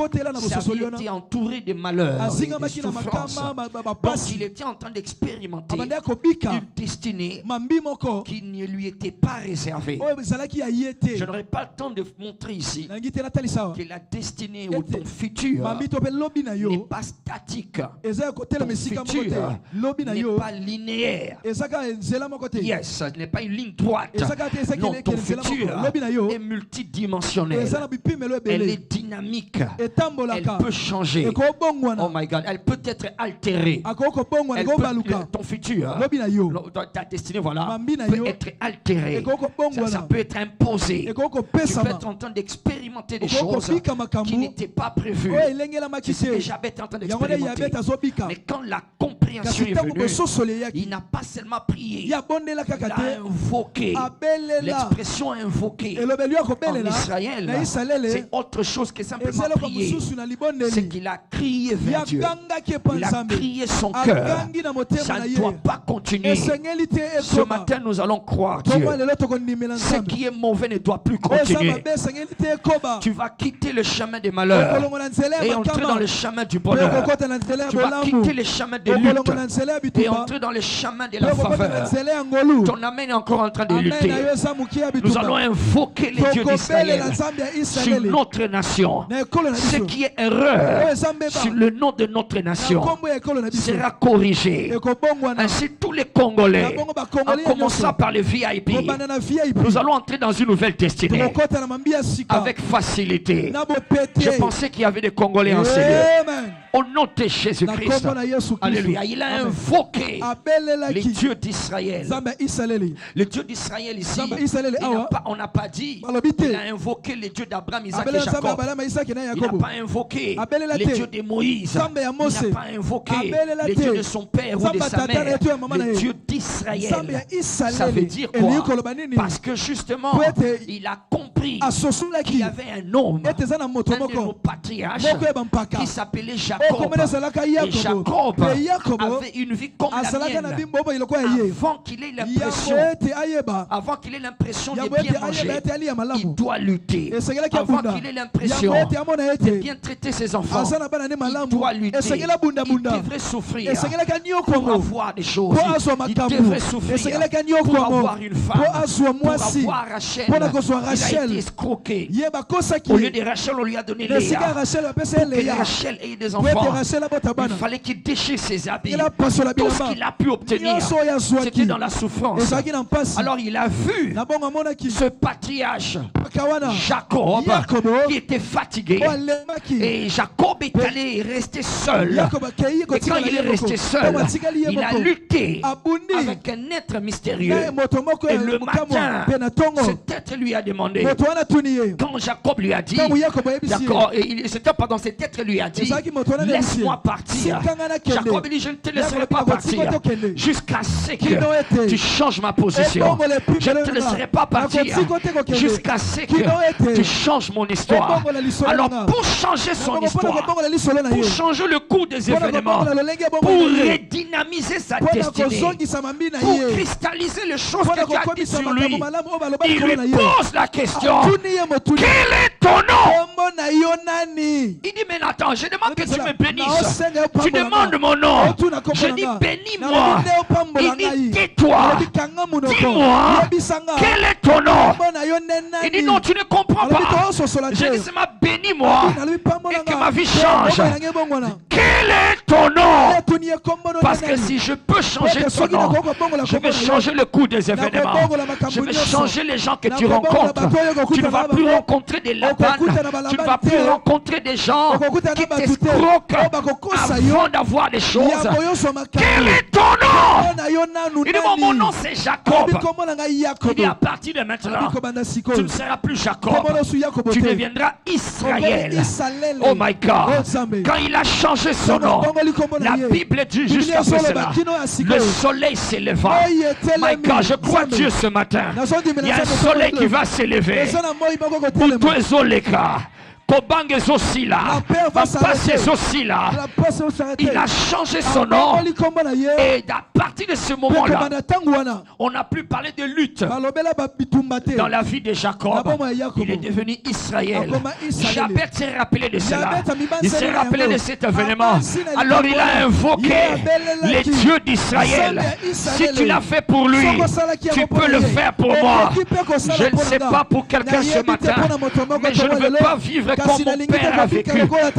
sa vie était entourée de malheurs et de souffrances. Donc il était en train d'expérimenter une destinée qui ne lui était pas réservée. Je n'aurai pas le temps de montrer ici que la destinée destinée ou ton futur n'est pas statique. Ton futur n'est pas linéaire. Yes, ce n'est pas une ligne droite. Non, ton futur est multidimensionnel. Elle est dynamique. Elle peut changer. Oh my God, elle peut être altérée. Ton futur, ta destinée, voilà, peut être altérée. Ça peut être imposé. Tu peux être en train d'expérimenter des choses qui n'étaient pas prévues. Tu sais que j'avais été en train d'expérimenter. Mais quand la compréhension est venue, il n'a pas seulement prié, il a invoqué. L'expression invoqué en Israël, c'est autre chose que simplement prier. C'est qu'il a crié vers Dieu. Il a crié son cœur. Ça ne doit pas continuer. Ce matin, nous allons croire Dieu. Ce qui est mauvais ne doit plus continuer. Tu vas quitter le chemin des malheurs et entrer dans le chemin du bonheur. Tu vas quitter le chemin des luttes et entrer dans le chemin de la faveur. Ton amen est encore en train de lutter. Nous allons invoquer les dieux d'Israël sur notre nation. Ce qui est erreur sur le nom de notre nation sera corrigé. Ainsi tous les Congolais, en commençant par les VIP, nous allons entrer dans une nouvelle destinée avec facilité. Je pensais qu'il y avait des Congolais en Seigneur. Au nom de Jésus-Christ, alléluia, il a invoqué les dieux d'Israël. Le Dieu d'Israël ici, on n'a pas dit il a invoqué les dieux d'Abraham, Isaac et Jacob. Il n'a pas invoqué les dieux de Moïse. Il n'a pas invoqué les dieux de son père ou de sa mère. Le Dieu d'Israël. Ça veut dire quoi? Parce que justement, il a compris qu'il y avait un homme, un de nos patriarches, qui s'appelait Jacob. Et Jacob avait une vie comme la mienne. Avant qu'il ait l'impression de bien manger, il doit lutter. Avant qu'il ait l'impression de bien traiter ses enfants, il doit lutter. Il devrait souffrir pour avoir des choses. Il devrait souffrir pour avoir une femme, pour avoir Rachel. Il a été escroqué. Au lieu de Rachel, on lui a donné Léa. Pour que Rachel ait des enfants, il fallait qu'il déchire ses habits. Tout ce qu'il a pu obtenir, c'était dans la souffrance. Alors il a vu ce patriarche Jacob qui était fatigué. Et Jacob est allé rester seul. Et quand il est resté seul, il a lutté avec un être mystérieux. Et le matin, cet être lui a demandé, quand Jacob lui a dit, d'accord, cet être lui a dit, laisse-moi partir. Jacob dit, je ne te laisserai pas partir jusqu'à ce que tu changes ma position. Je ne te laisserai pas partir jusqu'à ce que tu changes mon histoire. Alors pour changer son histoire, pour changer le cours des événements, pour redynamiser sa destinée, pour cristalliser les choses que tu as dites sur lui, il lui pose la question, quel est ton nom? Il dit, mais attends, je demande que tu me bénisses. Tu demandes mon nom. Je dis, bénis-moi. Il dit, tais-toi. Dis-moi, quel est ton nom? Il dit, non, tu ne comprends pas. Je dis, seulement bénis-moi et que ma vie change. Quel est ton nom? Parce que si je peux changer ton nom, je vais changer le cours des événements. Je vais changer les gens que tu rencontres. Tu ne vas plus rencontrer des labanes. Tu ne vas plus rencontrer des gens qui t'escroquent avant d'avoir des choses. Quel est ton nom? Il dit, mon nom c'est Jacob. Il dit, à partir de maintenant, tu ne seras plus Jacob. Tu deviendras Israël. Oh my God. Quand il a changé son nom, la Bible dit juste après cela, le soleil s'éleva. My God, je crois Dieu ce matin. Il y a un soleil qui va s'élever. Pour toi, Zoleka. Kobanges aussi là, Passes aussi là. Il a changé son nom. Et à partir de ce moment-là, on n'a plus parlé de lutte dans la vie de Jacob. Il est devenu Israël. Jabez s'est rappelé de cela. Il s'est rappelé de cet événement. Alors il a invoqué les dieux d'Israël. Si tu l'as fait pour lui, tu peux le faire pour moi. Je ne sais pas pour quelqu'un ce matin, mais je ne veux pas vivre comme mon père a vécu.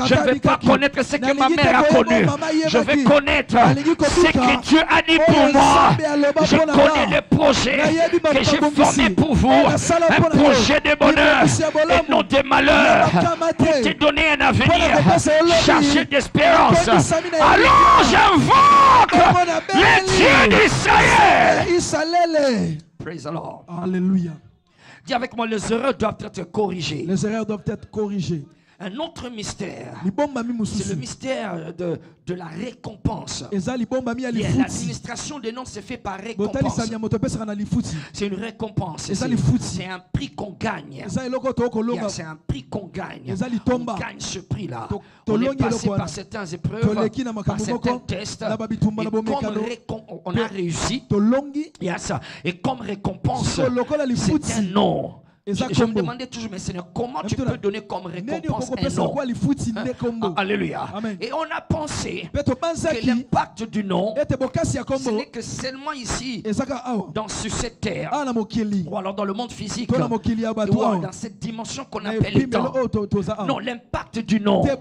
Je ne vais pas connaître ce que ma mère a connu. Je vais connaître ce que Dieu a dit pour moi. Je connais le projet que j'ai formé pour vous. Un projet de bonheur et non de malheur. Pour te donner un avenir chargé d'espérance. Alors j'invoque le Dieu d'Israël. Praise the Lord. Alléluia. Dis avec moi, les erreurs doivent être corrigées. Les erreurs doivent être corrigées. Un autre mystère, c'est le mystère de la récompense. L'administration des noms se fait par récompense. C'est une récompense. C'est un prix qu'on gagne. C'est un prix qu'on gagne. On gagne ce prix-là. On est passé par certaines épreuves, par certains tests. Et comme on a réussi, et comme récompense, c'est un nom. Je me demandais toujours, mais Seigneur, comment tu peux donner comme récompense un nom? Alléluia. Et on a pensé que l'impact du nom, ce n'est que seulement ici, sur cette terre, ou alors dans le monde physique, ou dans cette dimension qu'on appelle le temps. Non, l'impact du nom, c'est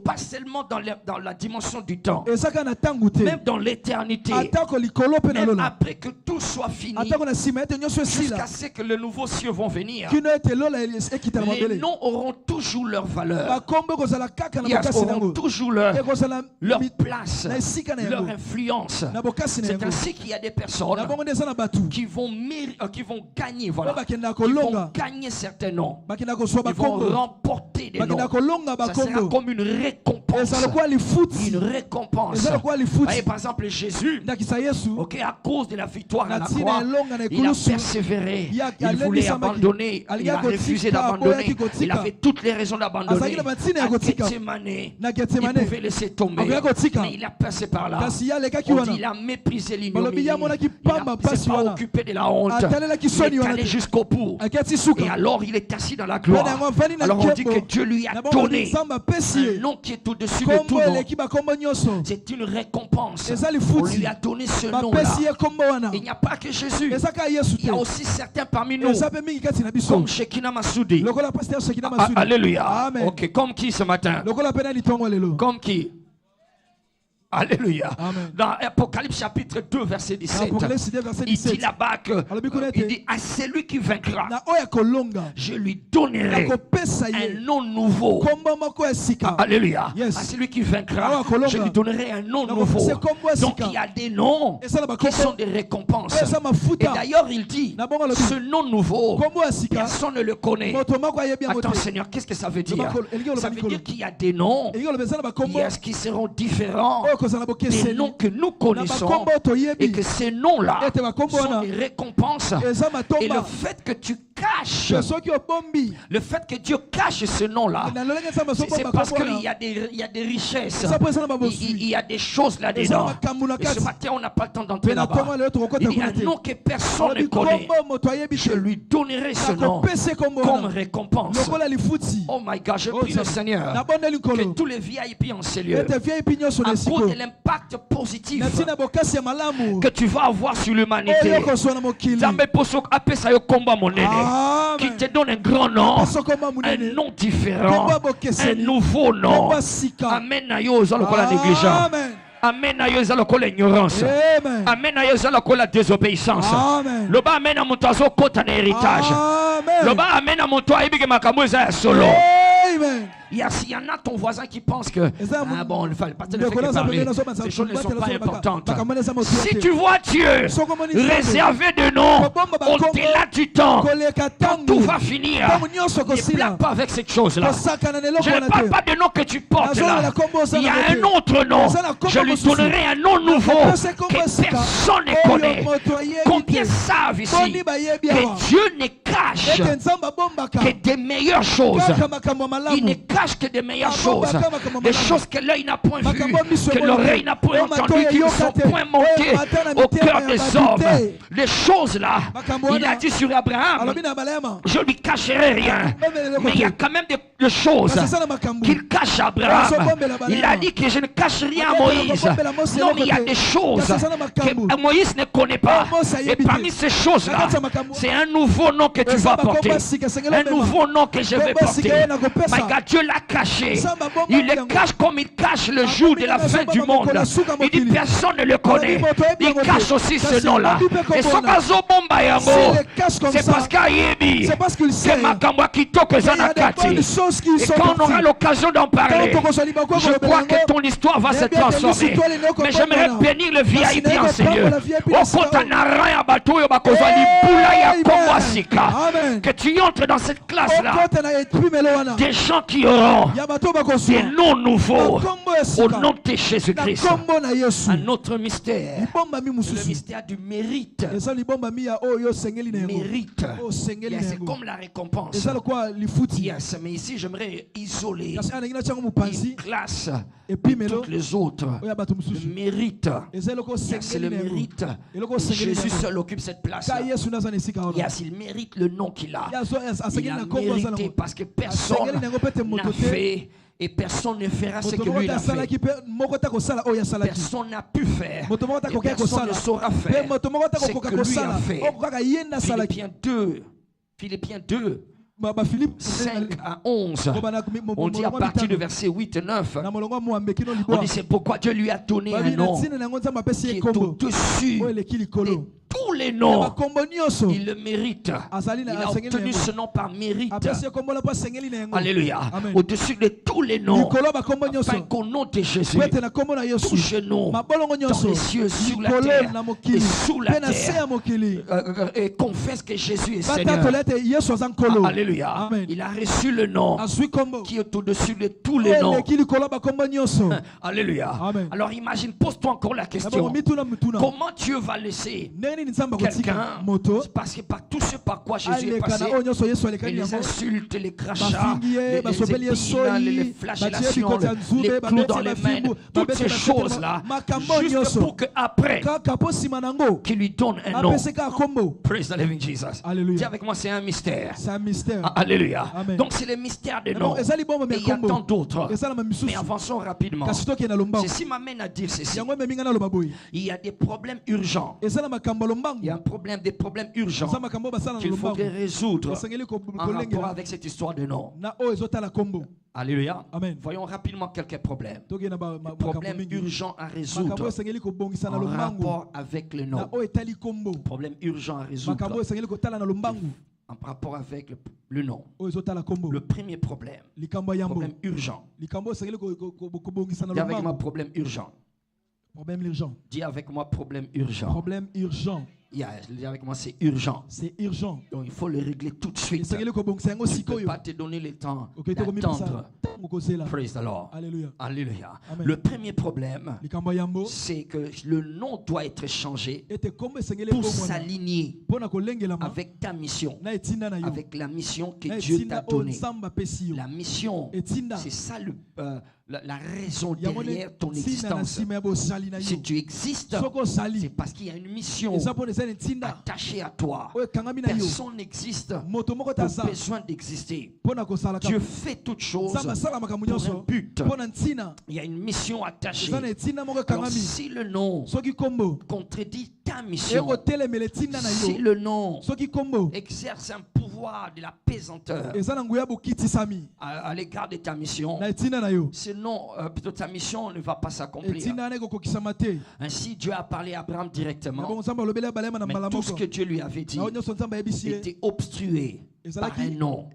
pas seulement dans la dimension du temps, même dans l'éternité, même après que tout soit fini, jusqu'à ce que le nouveau ciel vont venir. Les noms auront toujours leur valeur. Ils auront toujours leur place, leur influence. C'est ainsi qu'il y a des personnes qui vont gagner, voilà. Ils vont gagner certains noms. Ils vont remporter des noms. Ça sera comme une récompense. Une récompense. Voyez, par exemple, Jésus, à cause de la victoire à la croix, il a persévéré. Il voulait abandonner. Il a refusé d'abandonner. Il avait toutes les raisons d'abandonner. À Gethsemane, il pouvait laisser tomber. Mais il a passé par là. On dit, il a méprisé l'ignominie. Il ne s'est pas occupé de la honte. Il est allé jusqu'au bout. Et alors il est assis dans la gloire. Alors on dit que Dieu lui a donné un nom qui est au-dessus de tout nom. C'est une récompense. On lui a donné ce nom-là. Il n'y a pas que Jésus. Il y a aussi certains parmi nous, comme Shekinah Massoudi. Alléluia. Amen. Ok, comme qui ce matin? Comme qui? Alléluia. Amen. Dans Apocalypse chapitre 2 verset 17, il dit là-bas que il dit à celui qui vaincra, je lui donnerai un nom nouveau. Alléluia. À celui qui vaincra, je lui donnerai un nom nouveau. Donc il y a des noms qui sont des récompenses. Et d'ailleurs il dit, ce nom nouveau, personne ne le connaît. Attends Seigneur, qu'est-ce que ça veut dire? Ça veut dire qu'il y a des noms qui seront différents des noms que nous connaissons, et que ces noms-là sont des récompenses. Et le fait que tu caches, le fait que Dieu cache ce nom-là, c'est parce qu'il y a des richesses, il y a des choses là-dedans. Et ce matin, on n'a pas le temps d'entrer là-bas. Il y a un nom que personne ne connaît. Je lui donnerai ce nom comme récompense. Oh my God, je prie le Seigneur que tous les VIP en ces lieux, à cause de l'impact positif que tu vas avoir sur l'humanité, qui te donne un grand nom, un nom différent, un nouveau nom. Amen. Amen. L'ignorance. Amen. La désobéissance. Le bas amène à mon toiseau côte en héritage. Le bas amène à mon toit et big solo. Il y en a ton voisin qui pense que bon, le pasteur ne fait que parler. Ces choses ne sont pas importantes. Si tu vois Dieu réservé de noms au-delà du temps, quand tout va finir, ne plains pas avec cette chose-là. Je ne parle pas de nom que tu portes là. Il y a un autre nom. Je lui donnerai un nom nouveau que personne ne connaît. Combien savent ici que Dieu ne cache que des meilleures choses? Il ne cache cache que des meilleures choses, des choses que l'œil n'a point vues, que l'oreille n'a point entendues, qui ne sont point montées au cœur des hommes. Les choses là, il a dit sur Abraham, je lui cacherai rien. Mais il y a quand même des choses qu'il cache à Abraham. Il a dit que je ne cache rien à Moïse. Non, mais il y a des choses que Moïse ne connaît pas. Et parmi ces choses-là, c'est un nouveau nom que tu vas porter. Un nouveau nom que je vais porter. My God, Dieu l'a caché. Il le cache comme il cache le jour de la fin du monde. Il dit personne ne le connaît. Il cache aussi ce nom-là. Et son caso bomba yango, c'est parce qu'il que Makamba Kitoko Zanakati. Et quand on aura l'occasion d'en parler, je crois que ton histoire va se transformer. Mais j'aimerais bénir le VIP en Seigneur. Que tu entres dans cette classe-là. Des gens qui auront des noms nouveaux au nom de Jésus-Christ. Un autre mystère, le mystère du mérite. Mérite. C'est comme la récompense. Mais ici, j'aimerais isoler une classe et toutes les autres. Le mérite. C'est le mérite. Jésus seul occupe cette place-là. Il mérite le nom qu'il a. Il a mérité parce que personne n'a fait. Et personne ne fera ce que lui a fait. Personne n'a pu faire. Et personne ne saura faire ce que lui a fait. Philippiens 2. 5 à 11. On dit à partir du verset 8 et 9. On dit c'est pourquoi Dieu lui a donné un nom qui est au-dessus de tous les noms. Il le mérite. Il a obtenu ce nom par mérite. Alléluia. Au-dessus de tous les noms. Afin qu'au nom de Jésus, tout genou dans les cieux, sur la terre et sous la terre, et confesse que Jésus est Seigneur. Alléluia. Il a reçu le nom qui est au-dessus de tous les noms. Alléluia. Alors imagine, pose-toi encore la question. Comment Dieu va laisser quelqu'un, parce que par tout ce par quoi Jésus est passé, et les insultes, les crachats, les épines, les flagellations, les clous dans les mains, toutes ces choses-là, juste pour qu'après, qu'il lui donne un nom. Praise the living Jesus. Dis avec moi, c'est un mystère. Alléluia. Donc c'est le mystère des noms. Et il y a tant d'autres. Mais avançons rapidement. Ceci m'amène à dire ceci. Il y a des problèmes urgents. Il y a des problèmes urgents qu'il faudrait résoudre en rapport avec cette histoire de nom. Alléluia. Voyons rapidement quelques problèmes. Problèmes urgents à résoudre en rapport avec le nom. Problème urgent à résoudre en rapport avec le nom. Le premier problème urgent. Dis avec moi problème urgent. Dis avec moi problème urgent. Dis avec moi c'est urgent. C'est urgent. Donc il faut le régler tout de suite. Tu ne peux pas te donner le temps d'attendre. Praise the Lord. Alléluia. Alléluia. Le premier problème, c'est que le nom doit être changé pour s'aligner avec ta mission, avec la mission que Dieu t'a donnée. La mission, c'est ça la raison derrière ton existence. Si tu existes, c'est parce qu'il y a une mission attachée à toi. Personne n'existe pour besoin d'exister. Dieu fait toutes choses pour un but. Il y a une mission attachée. Alors si le nom contredit ta mission, si le nom exerce un pouvoir de la pesanteur à l'égard de ta mission, sinon plutôt ta mission ne va pas s'accomplir. Ainsi Dieu a parlé à Abraham directement, mais tout ce que Dieu lui avait dit était obstrué par un nom.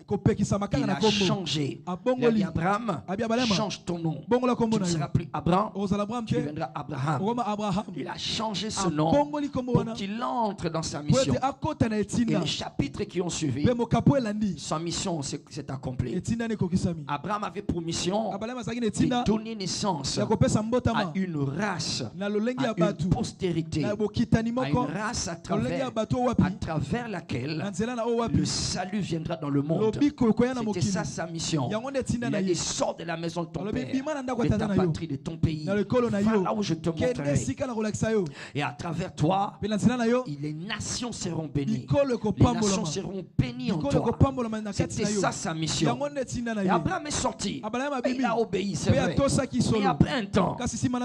Il a changé. Il a dit Abraham, change ton nom. Tu ne seras plus Abraham, tu deviendras Abraham. Il a changé ce nom pour qu'il entre dans sa mission. Et les chapitres qui ont suivi, sa mission s'est accomplie. Abraham avait pour mission de donner naissance à une race, à une postérité, à une race à travers laquelle le salut salut viendra dans le monde. C'était ça sa mission. Il a dit, sors de la maison de ton père, de ta patrie, de ton pays. Va là où je te montrerai. Et à travers toi, les nations seront bénies. Les nations seront bénies en toi. C'était ça sa mission. Et Abraham est sorti. Il a obéi, c'est vrai. Mais après un temps,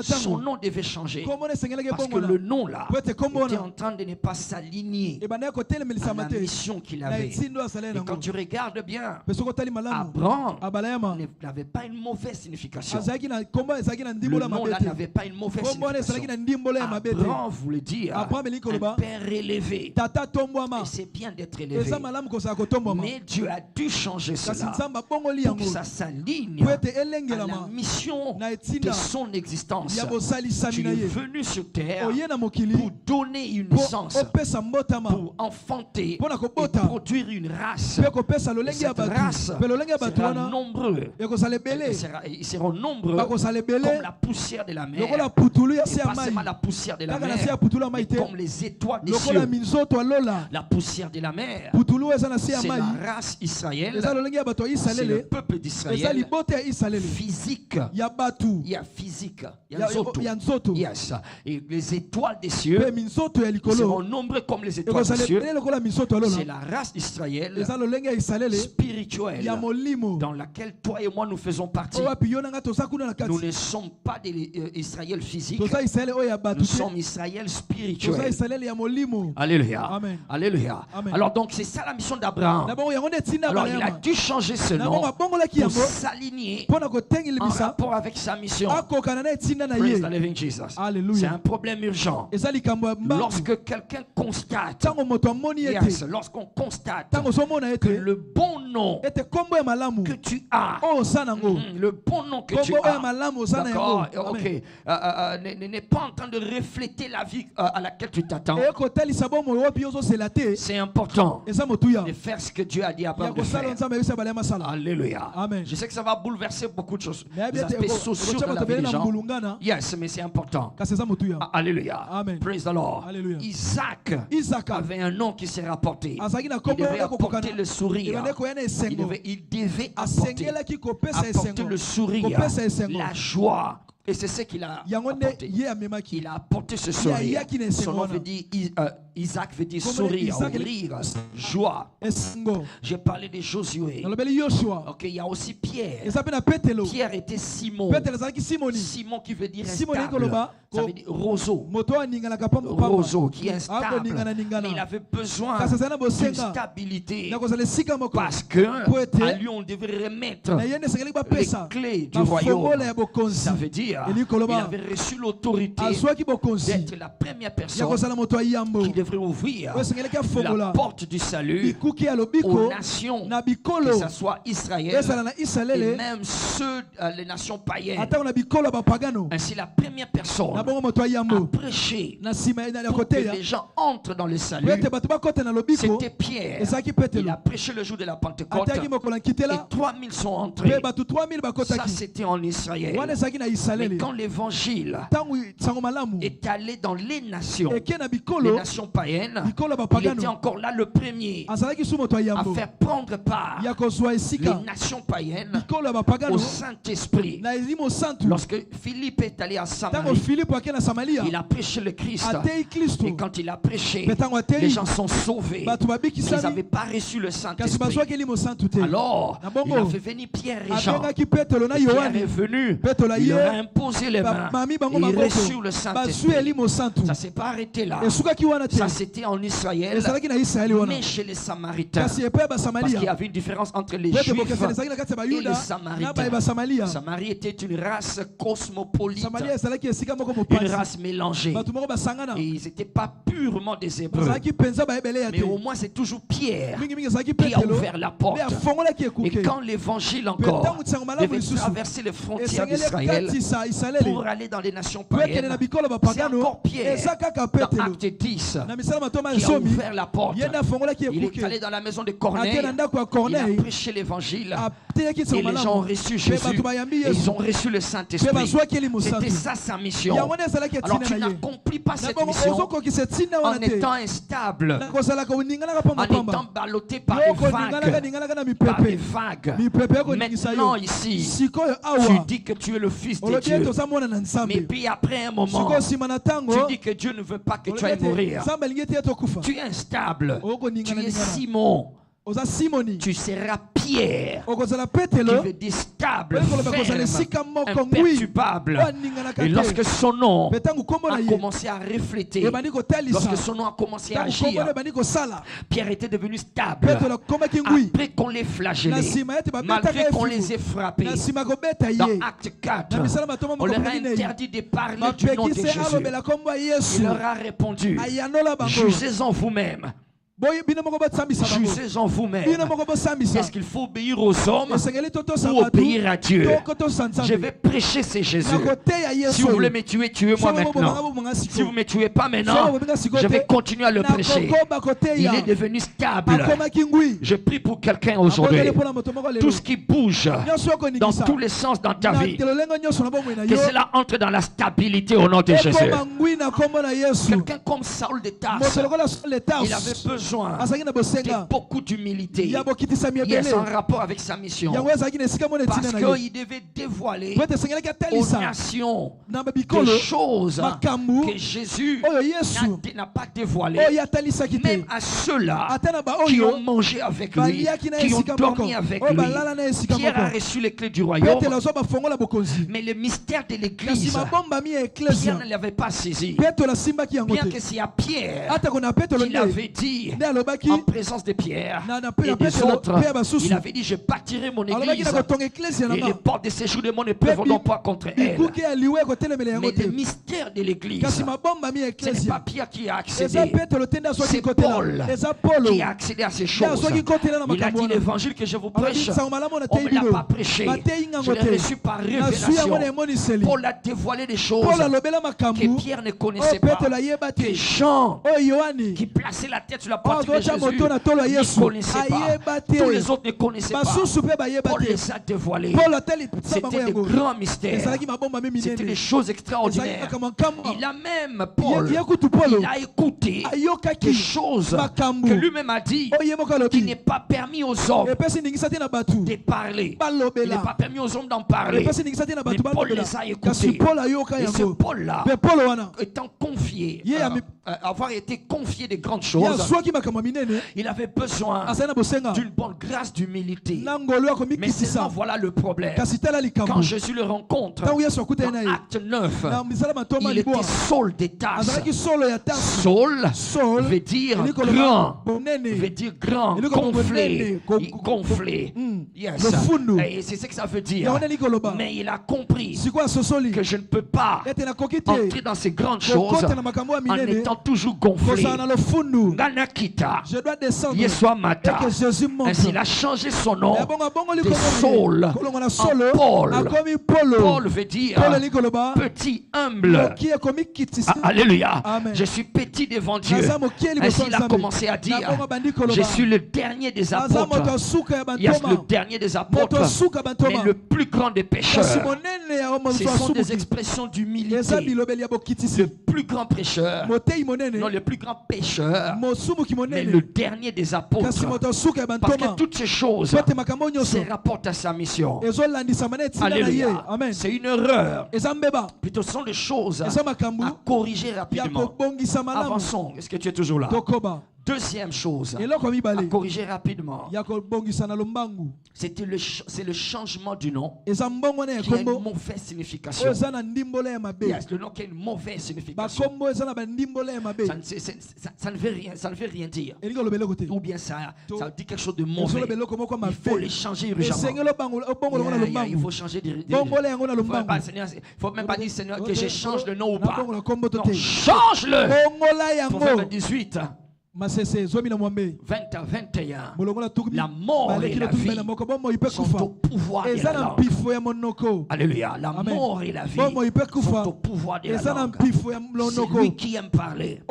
son nom devait changer. Parce que le nom là était en train de ne pas s'aligner à la mission qu'il avait. Et quand tu regardes bien, Abraham n'avait pas une mauvaise signification. Le nom là n'avait pas une mauvaise signification. Abraham voulait dire un père élevé. Et c'est bien d'être élevé. Mais Dieu a dû changer cela pour que ça s'aligne à la mission de son existence. Tu es venu sur terre pour donner une naissance, pour enfanter et produire une race. Et cette race sera nombreuse. Ils seront nombreux comme la poussière de la mer. Et pas seulement la poussière de la mer, mais comme les étoiles des cieux. La poussière de la mer, c'est la race Israël, c'est le peuple d'Israël. Physique, il y a physique, il y a nzoto. Yes. Et les étoiles des cieux seront nombreux comme les étoiles des cieux. C'est la race Israël spirituelle dans laquelle toi et moi nous faisons partie. Nous ne sommes pas des Israël physiques, nous sommes Israël spirituel. Alléluia. Amen. Alléluia. Amen. Alors donc c'est ça la mission d'Abraham. Alors il a dû changer ce nom pour s'aligner en rapport avec sa mission. Praise the living Jesus. C'est un problème urgent. Lorsque quelqu'un constate, lorsqu'on constate que le bon nom que tu as, le bon nom que tu as, d'accord, ok, n'est pas en train de refléter la vie à laquelle tu t'attends, c'est important de faire ce que Dieu a dit à Abraham de faire. Alléluia. Amen. Je sais que ça va bouleverser beaucoup de choses, des aspects sociaux de la vie des gens. Yes, mais c'est important. Alléluia. Amen. Praise the Lord. Alléluia. Isaac avait un nom qui s'est rapporté. Il devait apporter le sourire. Il devait apporter le sourire, la joie. Et c'est ce qu'il a apporté. Il a apporté ce sourire. Son nom veut dire, Isaac veut dire sourire, rire, joie. J'ai parlé de Josué. Ok, il y a aussi Pierre. Pierre était Simon. Simon qui veut dire instable. Ça veut dire roseau. Roseau qui est instable. Mais il avait besoin d'une stabilité. Parce que à lui on devait remettre les clés du royaume. Ça veut dire il avait reçu l'autorité d'être la première personne qui devrait ouvrir la porte du salut aux nations, que ce soit Israël et même ceux, les nations païennes. Ainsi la première personne a prêché pour que les gens entrent dans le salut. C'était Pierre. Il a prêché le jour de la Pentecôte et 3000 sont entrés. Ça c'était en Israël. Mais quand l'évangile est allé dans les nations païennes, il était encore là le premier à faire prendre part les nations païennes au Saint-Esprit. Lorsque Philippe est allé à Samarie, il a prêché le Christ. Et quand il a prêché, les gens sont sauvés. Ils n'avaient pas reçu le Saint-Esprit. Alors, il a fait venir Pierre et Jean. Et Pierre est venu, il leur a imposé les mains. Et il reçut le Saint-Esprit. Ça ne s'est pas arrêté là. Ça c'était en Israël, mais chez les Samaritains. Parce qu'il y avait une différence entre les Juifs et les Samaritains. Samarie était une race cosmopolite, une race mélangée. Et ils n'étaient pas purement des Hébreux. Mais au moins c'est toujours Pierre qui a ouvert la porte. Et quand l'évangile encore devait traverser les frontières d'Israël pour aller dans les nations païennes, c'est encore Pierre, dans Acte 10, qui a ouvert la porte. Il est allé dans la maison de Corneille, il a prêché l'évangile Et les gens ont reçu Jésus. Et ils ont reçu le Saint-Esprit. C'était ça sa mission. Alors tu n'accomplis pas cette mission en étant instable, en étant ballotté par des vagues. Maintenant ici, tu dis que tu es le Fils de Dieu. Mais puis après un moment, tu dis que Dieu ne veut pas que tu ailles mourir. Tu es instable. Tu es Simon. Tu seras Pierre, qui veut dire stable, ferme, imperturbable. Et lorsque son nom a commencé à refléter, lorsque son nom a commencé à agir, Pierre était devenu stable. Après qu'on l'ait flagellé, malgré qu'on les ait frappés, dans Acte 4, on leur a interdit de parler du nom de Jésus. Il leur a répondu, jugez-en vous-même. Jugez en vous-même. Est-ce qu'il faut obéir aux hommes ou obéir à Dieu? Je vais prêcher c'est Jésus. Si vous voulez me tuer, tuez-moi maintenant. Si vous ne me tuez pas maintenant, je vais continuer à le prêcher. Il est devenu stable. Je prie pour quelqu'un aujourd'hui. Tout ce qui bouge dans tous les sens dans ta vie, que cela entre dans la stabilité au nom de Jésus. Quelqu'un comme Saul de Tarse, il avait besoin de beaucoup d'humilité. Il y a un rapport avec sa mission. Parce qu'il devait dévoiler aux nations des choses que Jésus n'a pas dévoilées. Même à ceux-là qui ont mangé avec lui, qui ont dormi avec lui. Pierre a reçu les clés du royaume. Mais le mystère de l'église, Pierre ne l'avait pas saisi. Bien que c'est à Pierre qu'il avait dit, en présence de Pierre et des autres, il avait dit, je bâtirai mon église et les portes de séjour de mon ne prévaudront pas contre elle. Mais le mystère de l'église, ce n'est pas Pierre qui a accédé, c'est Paul qui a accédé à ces choses. Il a dit, l'évangile que je vous prêche, on ne me l'a pas prêché, je l'ai reçu par révélation. Paul a dévoilé des choses que Pierre ne connaissait pas, que Jean, qui plaçait la tête sur la poitrine de Jésus, ne connaissait pas. Tous les autres ne connaissaient pas. Paul les a dévoilés. C'était des grands mystères. C'était des choses extraordinaires. Il a même, Paul, il a écouté des choses que lui-même a dit qu'il n'est pas permis aux hommes de parler. Il n'est pas permis aux hommes d'en parler. Mais Paul les a écoutés. Et ce Paul-là, étant confié, avoir été confié de grandes choses, il avait besoin d'une bonne grâce d'humilité. Mais seulement voilà le problème. Quand Jésus le rencontre, dans Acte 9, il était Saul de Tarse. Saul veut dire grand, gonflé. Yes. Et c'est ce que ça veut dire. Mais il a compris que je ne peux pas entrer dans ces grandes choses en étant toujours gonflé. Je dois descendre. Ainsi, il a changé son nom de Saul en Paul. Paul veut dire petit, humble. Alléluia. Je suis petit devant Dieu. Ainsi, il a commencé à dire, je suis le dernier des apôtres. Yes, le dernier des apôtres, mais le plus grand des pécheurs. Ce sont des expressions d'humilité. Le plus grand pécheur, non, le plus grand pécheur, mais le dernier des apôtres. Parce que toutes ces choses se rapportent à sa mission. Alléluia. C'est une erreur. Plutôt, ce sont des choses à corriger rapidement. Avançons. Est-ce que tu es toujours là? Deuxième chose à corriger rapidement, c'est le changement du nom qui a une mauvaise signification. Yes, le nom qui a une mauvaise signification. Ça ne veut rien dire. Ou bien ça dit quelque chose de mauvais. Il faut les changer urgemment. Il faut changer de nom. Il ne faut même pas dire Seigneur que je change le nom ou pas. Non, change-le. Proverbe 18. 20 à 21, la mort et la vie sont au pouvoir de la langue. Alléluia. La mort et la vie sont au pouvoir de la langue. Celui qui aime parler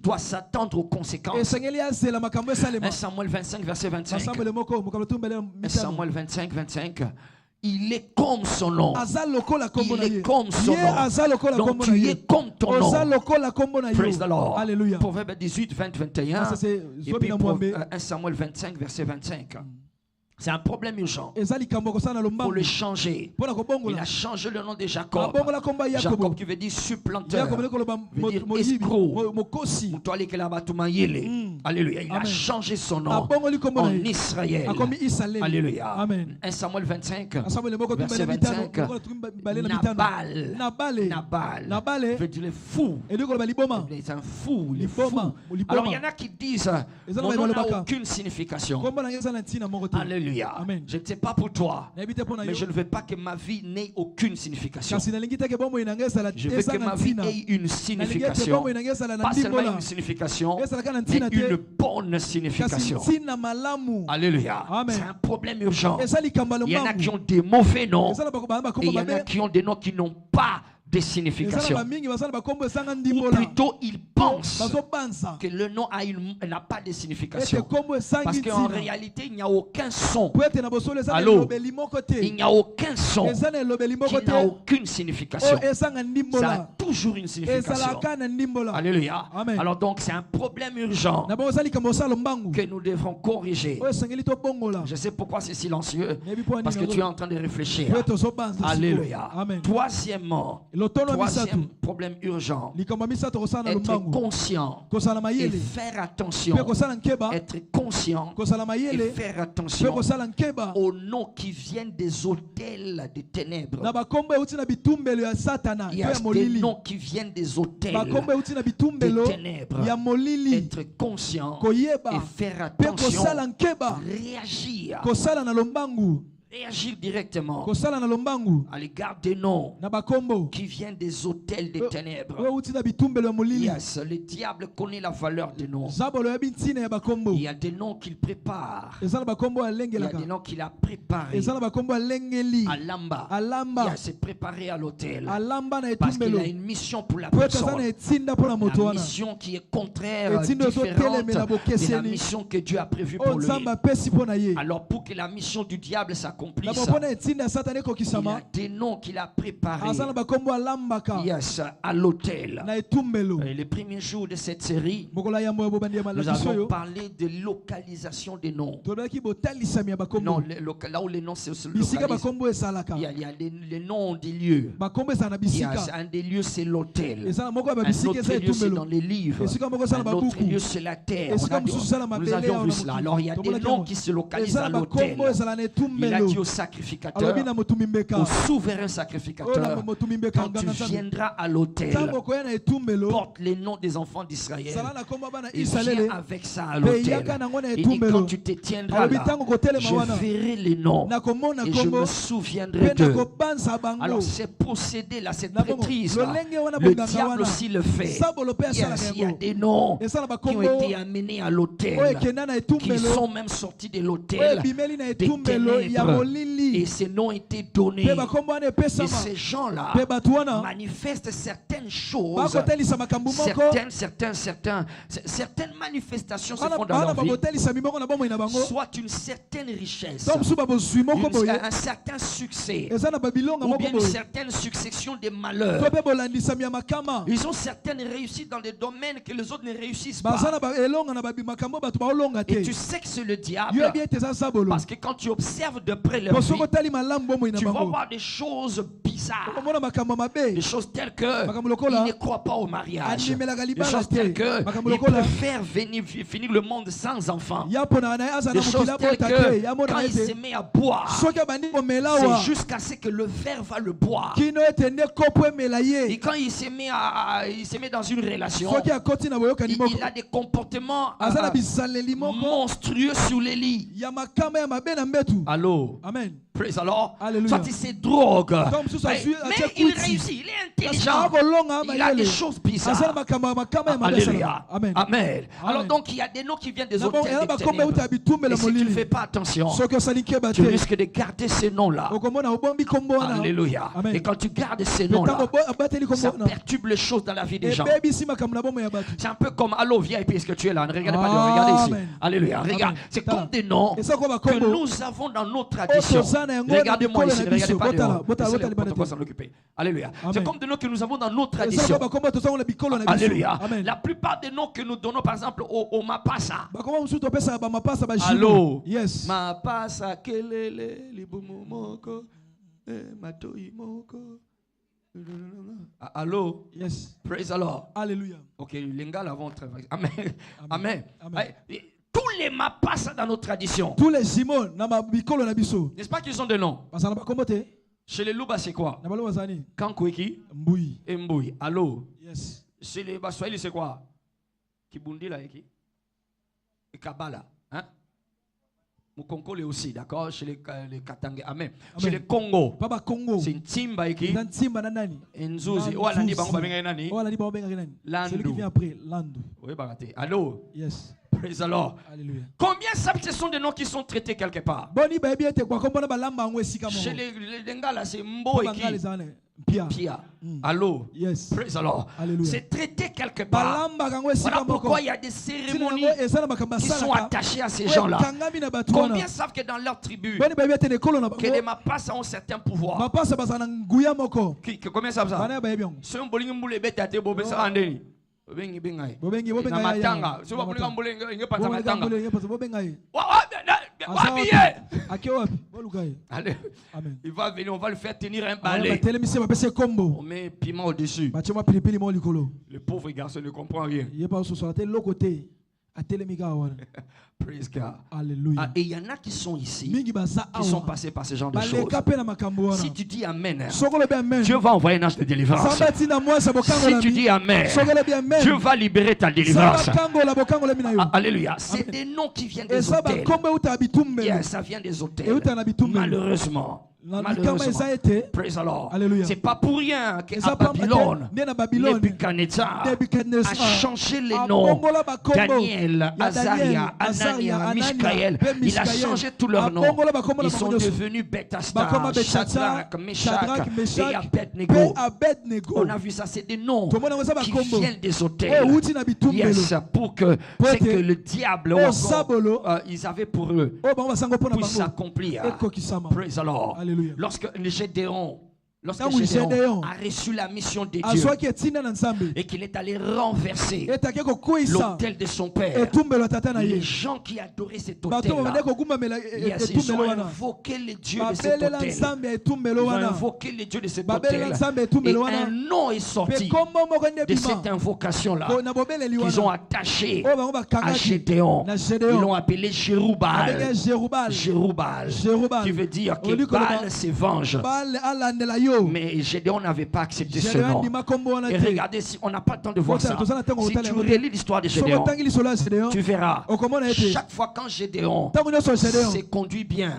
doit s'attendre aux conséquences. 1 Samuel 25, verset 25. 1 Samuel 25, 25. Il est comme son nom. Il est comme son nom. Donc tu es comme ton nom. Praise the Lord. Alléluia. Proverbe 18, 20, 21. Et puis 1 Samuel 25, verset 25. C'est un problème urgent. Il faut le changer. Il a changé le nom de Jacob. Jacob qui veut dire supplanteur, veut dire escroc. Alléluia. Il a changé son nom en Israël. Alléluia. 1 Samuel 25, verset 25. Nabal veut dire fou. C'est un fou. Il est fou. Alors il y en a qui disent mon nom n'a aucune signification. Alléluia. Amen. Je ne sais pas pour toi, mais je ne veux pas que ma vie n'ait aucune signification. Je veux que ma vie ait une signification. Pas seulement une signification, mais une bonne signification. Alléluia. C'est un problème urgent. Il y en a qui ont des mauvais noms et il y en a qui ont des noms qui n'ont pas de signification. Ou plutôt, ils pensent que le nom n'a pas de signification. Parce qu'en réalité, il n'y a aucun son. Allô? Il n'y a aucun son qui n'a aucune signification. Ça a toujours une signification. Alléluia. Alors donc, c'est un problème urgent que nous devons corriger. Je sais pourquoi c'est silencieux. Parce que tu es en train de réfléchir. Alléluia. Troisième problème urgent, être conscient et faire attention. Être conscient et faire attention aux noms qui viennent des autels des ténèbres. Il y a des noms qui viennent des autels des ténèbres. Être conscient et faire attention. Réagir. Réagir directement à l'égard des noms qui viennent des autels des ténèbres. Yes, le diable connaît la valeur des noms. Il y a des noms qu'il prépare. Il y a des noms qu'il a préparés. Alamba. C'est préparé à l'autel. Parce qu'il a une mission pour la personne. La mission qui est contraire, différente de la mission que Dieu a prévue pour lui. Alors pour que la mission du diable s'accomplisse, il y a des noms qu'il a préparés à l'autel. Les premiers jours de cette série, nous avons parlé de localisation des noms. Non, là où les noms se localisent, il y a les noms des lieux. Un des lieux, c'est l'autel. Un autre lieu, c'est dans les livres. Un autre lieu, c'est la terre. Nous avions vu cela. Alors il y a des noms qui se localisent à l'autel. Il a dit au sacrificateur, au souverain sacrificateur, quand tu viendras à l'autel, porte les noms des enfants d'Israël et viens avec ça à l'autel. Et dit, quand tu te tiendras là, je verrai les noms et je me souviendrai d'eux. Alors ces procédés là, cette traîtrise là, le diable aussi le fait. Yes, il y a des noms qui ont été amenés à l'autel, qui sont même sortis de l'autel des ténèbres. Et ces noms étaient donnés. Et ces gens-là manifestent certaines choses. Certaines manifestations se font dans leur vie. Soit une certaine richesse, un certain succès, ou bien une certaine succession de malheurs. Ils ont certaines réussites dans des domaines que les autres ne réussissent pas. Et tu sais que c'est le diable, parce que quand tu observes de près leur vie, tu vas voir des choses bizarres, des choses telles que ils ne croient pas au mariage, des choses telles que ils préfèrent finir le monde sans enfants, des choses telles que quand il se met à boire, c'est jusqu'à ce que le verre va le boire, et quand il se met dans une relation, il a des comportements monstrueux sur les lits. Allô? Amen. Praise the Lord. Alléluia. Soit il se drogue. Mais il réussit, il est intelligent. Il a des choses bizarres. Alléluia. Amen. Amen. Alors donc il y a des noms qui viennent des hôtels des ténèbres. Et si tu ne fais pas attention, tu risques de garder ces noms-là. Alléluia. Et quand tu gardes ces noms-là, ça perturbe les choses dans la vie des gens. C'est un peu comme allô, viens et puis est-ce que tu es là? Ne regardez pas dehors, regardez ici. Alléluia. Regarde, c'est comme des noms que nous avons dans nos traditions. Regardez-moi ici, ne regardez pas dehors. Laissez-les s'en occuper. Alléluia. C'est comme des noms que nous avons dans nos traditions. Alléluia. La plupart des noms que nous donnons, par exemple, au Mapasa. Allô. Yes. Mapasa, kelele, libumumoko, matoimoko. Allô. Yes. Praise the Lord. Alléluia. Ok, les gars l'avons très. Amen. Amen. Tous les Mapasa dans nos traditions. Tous les Simon, n'est-ce pas qu'ils ont des noms? Chez les Louba, c'est quoi? Kankouiki. Mboui. Et Mboui. Allô. Yes. Chez les Baswahili, c'est quoi? Kibundi là, et Kabala. Hein? Mukonkole aussi, d'accord? Chez les Katangé. Amen. Chez les Congo. Papa Congo. C'est une Timba qui. Timba nanani. Nzuzi. Oh, Alani Bango nani. Oh, Alani Bango nani. Landu. Celui qui vient après, Landu. Oui, Baraté. Allô? Yes. Praise the Lord. Alléluia. Combien savent ce sont des noms qui sont traités quelque part? Chez les Ngala, c'est Mbo et qui? Pia. Allô? Yes. Praise the Lord. Alléluia. C'est traité quelque part. Voilà pourquoi il y a des cérémonies qui sont attachées à ces gens-là. Combien savent que dans leur tribu, que les Mapasa ont certains pouvoirs? Combien savent ça? Si on voulait nous les bêtes à te bobe ça rendez. Bengi bengai. Na matanga. Si on voulait nous les pas ça matanga. Allez. Il va venir, on va le faire tenir un balai. On met piment au-dessus. Le pauvre garçon ne comprend rien. Praise God. Alléluia. Et il y en a qui sont ici, qui sont passés par ce genre de choses. Si tu dis Amen, Dieu va envoyer un ange de délivrance. Si tu dis Amen, Dieu va libérer ta délivrance. Alléluia. C'est des noms qui viennent des hôtels. Ça vient des hôtels. Malheureusement. Praise the Lord. C'est pas pour rien qu'à Babylone, Nebuchadnezzar a changé les noms. Daniel, Azaria, Anania, Mishkaël, il a changé tous leurs noms. Ils sont devenus Bethesda, Shadrach, Meshach et Abednego. On a vu ça, c'est des noms qui viennent des hôtels. Yes, pour que c'est que le diable ils avaient pour eux puisse s'accomplir. Praise the Lord. Lorsque Gédéon a reçu la mission de Dieu et qu'il est allé renverser l'autel de son père, les gens qui adoraient cet autel-là, ils ont invoqué les dieux de cet autel. Ils ont invoqué les dieux de cet autel. Et un nom est sorti de cette invocation-là qu'ils ont attaché à Gédéon. Ils l'ont appelé Jéroubal. Jéroubal, qui veut dire que Baal se venge. Mais Gédéon n'avait pas accepté ce nom. Et regardez, si on n'a pas le temps de voir ça. Si tu relis l'histoire de Gédéon, tu verras. Chaque fois quand Gédéon s'est conduit bien,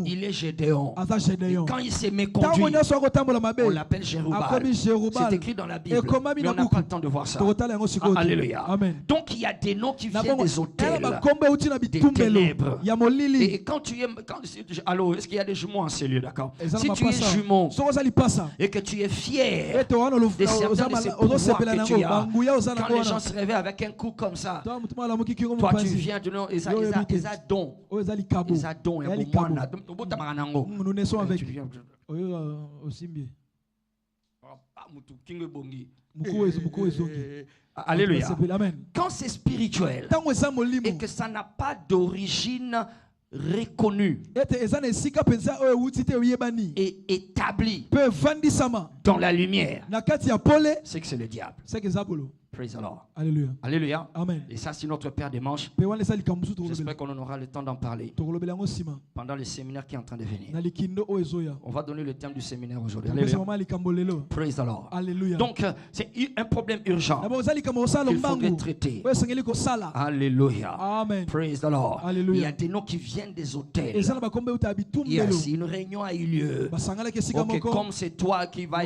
il est Gédéon. Et quand il s'est méconduit, on l'appelle Jéroubal. C'est écrit dans la Bible. Mais on n'a pas le temps de voir ça. Alléluia. Donc il y a des noms qui viennent des hôtels, des ténèbres. Et quand tu es... Alors, est-ce qu'il y a des jumeaux en ces lieux, d'accord? Si tu es jumeau et que tu es fier de certains de ces pouvoirs que tu as, quand les gens se réveillent avec un coup comme ça, toi tu viens de nous, ils ont don. Ils ont don. Nous naissons avec. Alléluia. Quand c'est spirituel et que ça n'a pas d'origine reconnu et établi dans la lumière, c'est que c'est le diable. Praise the Lord. Alléluia. Alléluia. Amen. Et ça, c'est notre paire de manches. J'espère qu'on en aura le temps d'en parler pendant le séminaire qui est en train de venir. On va donner le thème du séminaire aujourd'hui. Alléluia. Praise the Lord. Alléluia. Donc, c'est un problème urgent qu'il faudrait traiter. Alléluia. Amen. Praise the Lord. Alléluia. Il y a des noms qui viennent des hôtels. Yes, une réunion a eu lieu. Okay, comme c'est toi qui vas,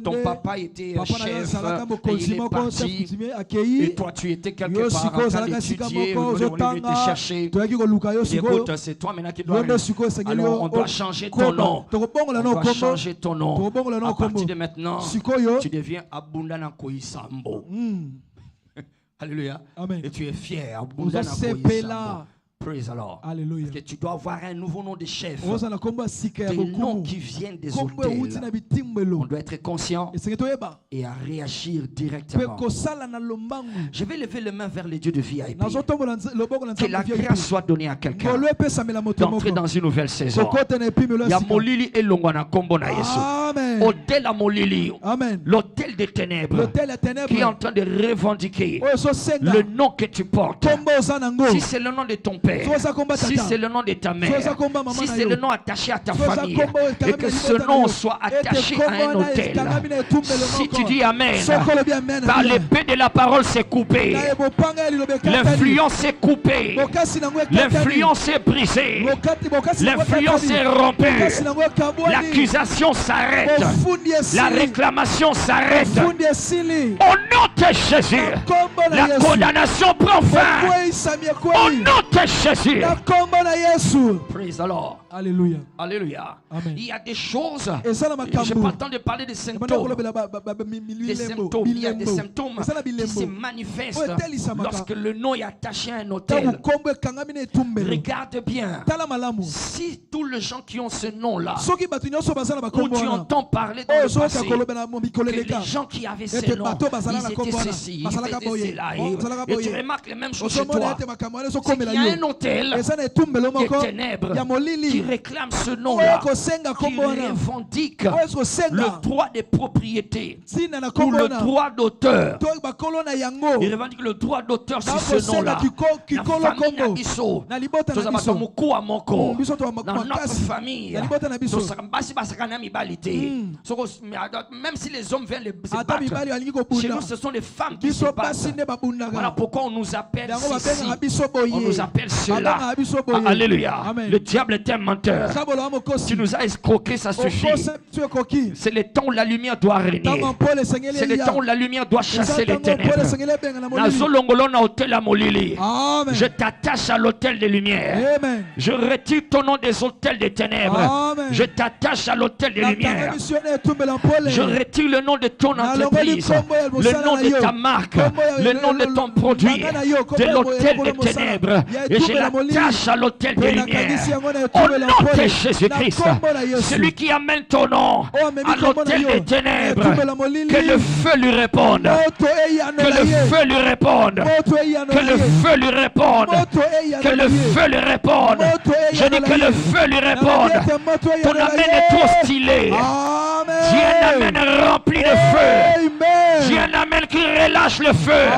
ton papa était chef, et il est parti, et toi tu étais quelque part en train d'étudier, on est te chercher. Écoute, c'est toi maintenant qui dois aller. Alors on doit changer ton nom. On doit changer ton nom. À partir de maintenant, tu deviens Abundana Koisambo. Alléluia. Amen. Et tu es fier. Abundana Koisambo. Praise the Lord. Alléluia. Parce que tu dois avoir un nouveau nom de chef. Des noms qui viennent des hôtels. On doit être conscient et à réagir directement. Je vais lever les mains vers les dieux de VIP. Que la grâce soit donnée à quelqu'un d'entrer dans une nouvelle saison. Il y a Molili et Longwana Kombona Yesu. Hôtel à Molili. L'hôtel des ténèbres qui est en train de revendiquer le nom que tu portes. Si c'est le nom de ton père, si c'est le nom de ta mère, si c'est le nom attaché à ta famille, et que ce nom soit attaché à un hôtel. Si tu dis Amen, par l'épée de la parole c'est coupé, l'influence est coupée, l'influence est brisée, l'influence est rompue, l'accusation s'arrête, la réclamation s'arrête. Au nom de Jésus, la condamnation prend fin. Au nom de Jésus. Praise the Lord. Alléluia. Alléluia. Amen. Il y a des choses. Je n'ai pas le temps de parler des symptômes. Des symptômes. Il y a des symptômes qui se manifestent lorsque le nom est attaché à un hôtel. Regarde bien. Si tous les gens qui ont ce nom-là, où tu entends parler dans le passé, que les gens qui avaient ce nom, ils étaient ceci, ils étaient cela, et tu remarques les mêmes choses chez toi. C'est qu'il y a un hôtel des ténèbres qui réclame ce nom-là, qui revendique le droit des propriétés ou le droit d'auteur. Il revendique le droit d'auteur sur ce nom-là. La famille Nabiso, dans notre famille, même si les hommes viennent se battre, chez nous ce sont les femmes qui se battent. Voilà pourquoi on nous appelle ceci, on nous appelle cela. Alléluia. Le diable est un menteur. Tu nous as escroqué, ça suffit. C'est le temps où la lumière doit régner. C'est le temps où la lumière doit chasser les ténèbres. Je t'attache à l'hôtel des lumières. Je retire ton nom des hôtels des ténèbres. Je t'attache à l'hôtel des lumières. Je retire le nom de ton entreprise, le nom de ta marque, le nom de ton produit, de l'hôtel des ténèbres. Et je l'attache à l'hôtel des lumières. Au nom de Jésus-Christ, celui qui amène ton nom à l'hôtel des ténèbres, que le feu lui réponde. Que le feu lui réponde. Que le feu lui réponde. Que le feu lui réponde. Je dis que le feu lui réponde. Ton amène est trop stylé. Dieu l'amène rempli de feu. Dieu l'amène qui relâche le feu.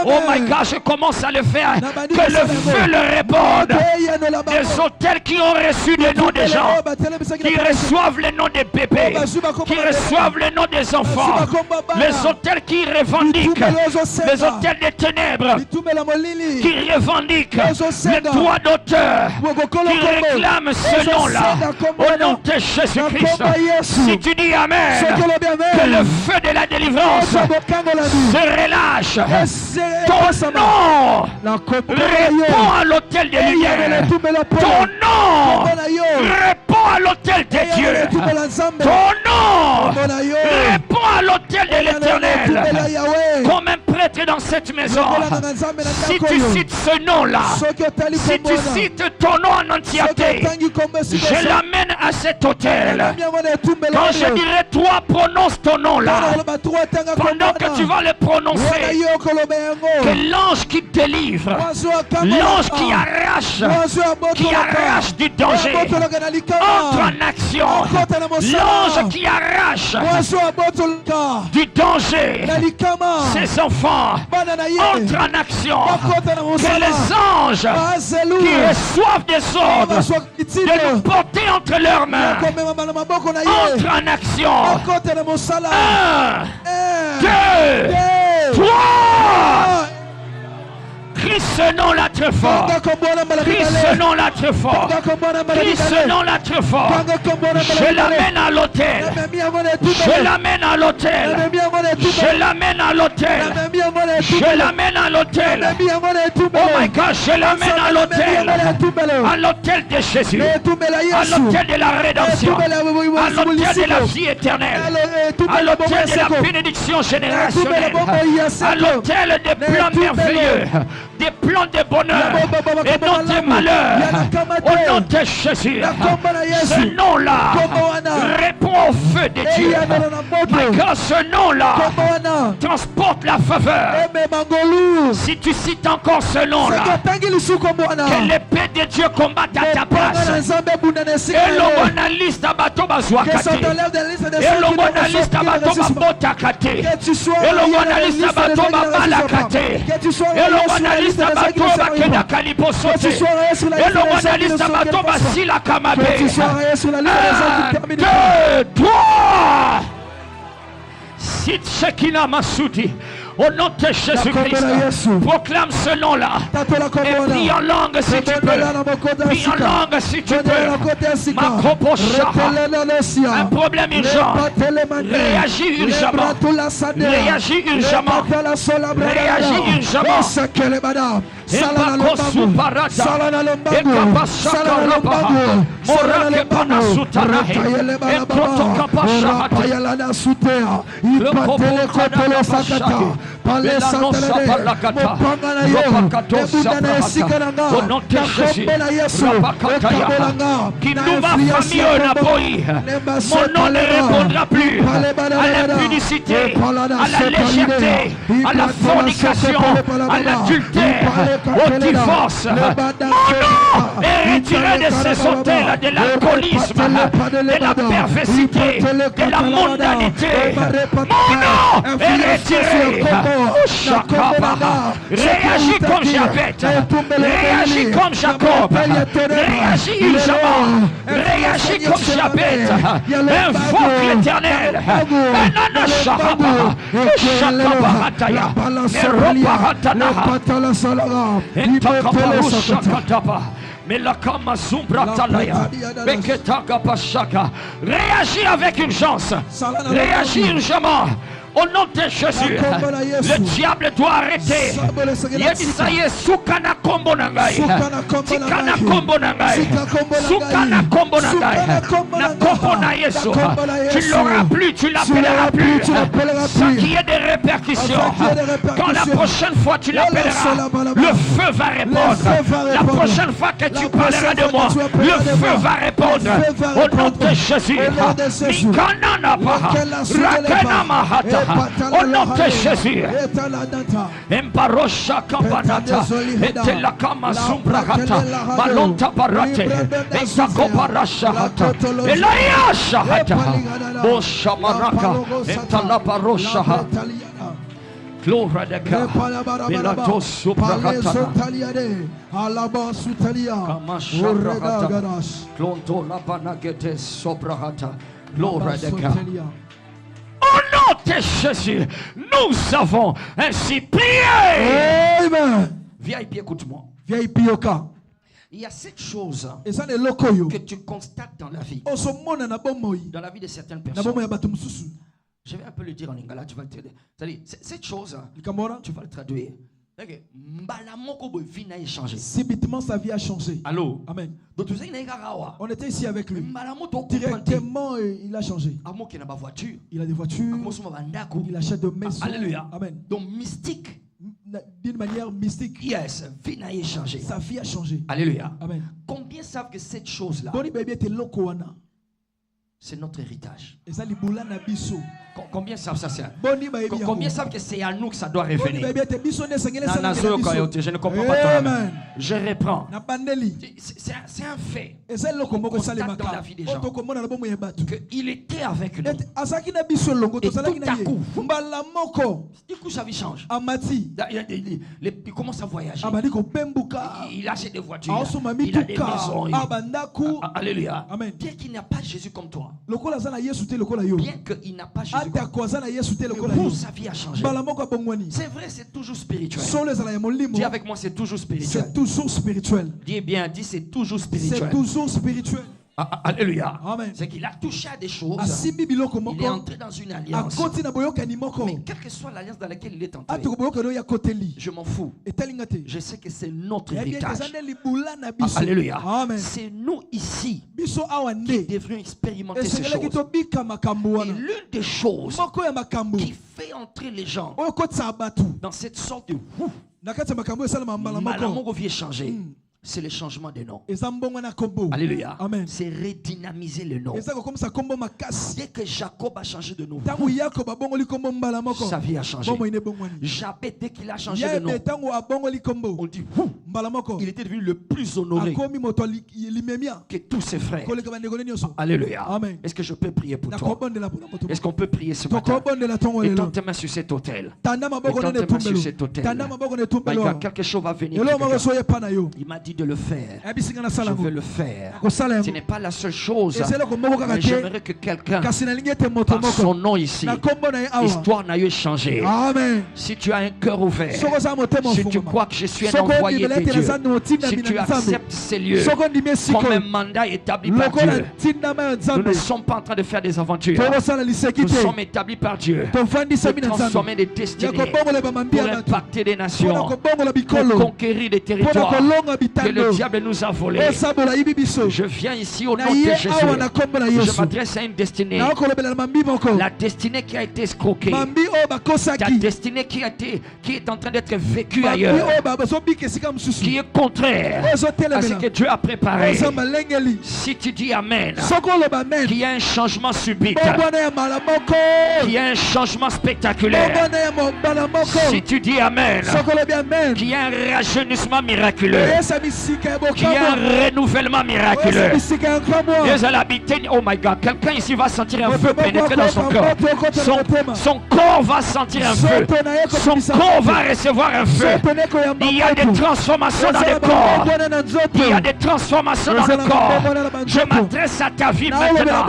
Oh my God, je commence à le faire. Que le feu le réponde. Des hôtels qui ont reçu des noms des gens, qui reçoivent les noms des bébés, qui reçoivent les noms des enfants, les hôtels qui revendiquent, les hôtels des ténèbres, qui revendiquent les droits d'auteur, qui réclament ce nom-là, au nom de Jésus-Christ. Si tu dis Amen, que le feu de la délivrance se relâche. Ton nom répond à l'hôtel des lumières. Ton nom répond à l'autel de Dieu. Ton nom répond à l'autel de l'Éternel. Comme un prêtre dans cette maison, si tu cites ce nom-là, si tu cites ton nom en entièreté, je l'amène à cet autel. Quand je dirai toi, prononce ton nom là. Pendant que tu vas le prononcer, que l'ange qui délivre, l'ange qui arrache du danger, entre en action. L'ange qui arrache du danger ses enfants, entre en action. Que les anges qui reçoivent des ordres de nous porter entre leurs mains, entre en action. 1, 2, 3. Crie ce nom-là très fort. Crie ce nom-là très fort. Crie ce nom-là très fort. Je l'amène à l'hôtel. Je l'amène à l'hôtel. Je l'amène à l'hôtel. Je l'amène à l'hôtel. Oh my God, je l'amène à l'hôtel. À l'hôtel de Jésus. À l'hôtel de la rédemption. À l'hôtel de la vie éternelle. À l'hôtel de la bénédiction générationnelle. À l'hôtel des plans merveilleux. Des plans de bonheur et non des malheurs. Au nom de Jésus, ce nom-là répond au feu de Dieu. Car ce nom-là transporte la faveur. Si tu cites encore ce nom-là, que l'épée de Dieu combatte à ta place. Et l'homonaliste à bateau bazouakate. Et l'homonaliste à bateau babotakate. Et l'homonaliste à bateau babalakate. Et l'homonaliste à bateau bakena kaliposote. Et l'homonaliste à bateau basila kamabe. 1, 2, 3. Cite Shekinah Massoudi. Au nom de Jésus-Christ, proclame ce nom-là. Et prie en langue si tu peux. Prie en langue si tu peux. Un problème urgent. Réagis urgemment. Réagis urgemment. Réagis urgemment. Mon nom ne répondra plus à l'impudicité, à la légèreté, à la fornication, à l'adultère, au divorce. Mon nom est retiré de ces hôtels, de l'alcoolisme, de la perversité, de la mondanité. Mon nom est retiré. Réagis comme Javette. Réagis comme Jacob. Réagis urgemment. Réagis comme Javette. Invoque l'éternel. Enana Sharaba. Shakabarataya. Meroparatanaha. Entakaparusha kataba. Melakama Zumbratalaya. Beketagapashaka. Réagis avec urgence. Réagis urgemment. Au nom de Jésus, le diable doit arrêter. Il a dit ça y est, Soukana Kombo Nangai. Tikana Kombo Nangai. Soukana Kombo Nangai. Na Kombo na Yesu. Tu l'auras plus, tu l'appelleras plus. Sans qu'il y ait des répercussions. Quand la prochaine fois tu l'appelleras, le feu va répondre. La prochaine fois que tu parleras de moi, le feu va répondre. Au nom de Jésus. Mikana Napa. Rakena Mahata. Au nom de Jésus, Embarosha Kabanata, Etelakama Sumbrahata, Malonta Barate, Etakoparashahata, Elayashahata, Boshamaraka, Etalaparoshaha. Glory to God. Bilato Subrahata. Alaba Sutalia. Kamashabrahata. Klonto Labanagete Sobrahata. Glory to God. Au nom de Jésus, nous avons ainsi prié. Amen. VIP, écoute-moi. VIP, il y a cette chose que tu constates dans la vie. Dans la vie de certaines personnes. Je vais un peu le dire en lingala, tu vas le traduire. C'est-à-dire, cette chose, tu vas le traduire. Subitement, sa vie a changé. Allô? Amen. On était ici avec lui. Directement, il a changé. Il a des voitures. Il achète des maisons. Alléluia. Amen. Donc, mystique. D'une manière mystique. Yes, vie a changé. Sa vie a changé. Alléluia. Amen. Combien savent que cette chose-là C'est notre héritage. Combien savent ça? Combien savent que c'est à nous que ça doit revenir? Je ne comprends pas ton âme. Je reprends. C'est un fait. On constate dans la vie des gens qu'il était avec nous. Et tout à coup, du coup sa vie change. Il commence à voyager. Il achète des voitures. Il a des maisons. Alléluia. Bien qu'il n'y a pas Jésus comme toi. Bien qu'il n'a pas Jésus comme toi. Sa vie a changé. C'est vrai, c'est toujours spirituel. Dis avec moi, c'est toujours spirituel. C'est toujours spirituel. Dis bien, dis c'est toujours spirituel. C'est toujours spirituel. Alléluia. C'est qu'il a touché à des choses. Il est entré dans une alliance. Mais quelle que soit l'alliance dans laquelle il est entré, je m'en fous. Je sais que c'est notre héritage. Alléluia. C'est nous ici qui devrions expérimenter ces choses. Et l'une des choses qui fait entrer les gens dans cette sorte de Malamongo vient changer. C'est le changement de nom. Alléluia. C'est redynamiser le nom. Dès que Jacob a changé de nom, sa vie a changé. Jabet, dès qu'il a changé de nom, on dit il était devenu le plus honoré que tous ses frères. Alléluia. Est-ce que je peux prier pour toi? Est-ce qu'on peut prier ce matin? Étends tes mains sur cet autel. Étends tes mains sur cet autel. Quelque chose va venir. Il m'a dit de le faire. Je veux le faire. Ce n'est pas la seule chose. Mais j'aimerais que quelqu'un, par son nom ici, histoire n'a eu changé. Si tu as un cœur ouvert, si tu crois que je suis un envoyé de Dieu, si tu acceptes ces lieux comme un mandat établi par Dieu, nous ne sommes pas en train de faire des aventures. Nous sommes établis par Dieu pour transformer des destinées, pour impacter des nations, pour conquérir des territoires que le diable nous a volés. Je viens ici au nom de Jésus. Je m'adresse à une destinée. La destinée qui a été escroquée. Ta destinée qui est en train d'être vécue ailleurs. Qui est contraire à ce que Dieu a préparé. Si tu dis Amen, qu'il y a un changement subit, qu'il y a un changement spectaculaire. Si tu dis Amen, qu'il y a un rajeunissement miraculeux, qu'il y a un renouvellement miraculeux. Oh my God, quelqu'un ici va sentir un feu pénétrer dans son corps. Son corps va sentir un feu. Son corps va recevoir un feu. Il y a des transformations dans le corps. Il y a des transformations dans le corps. Je m'adresse à ta vie maintenant.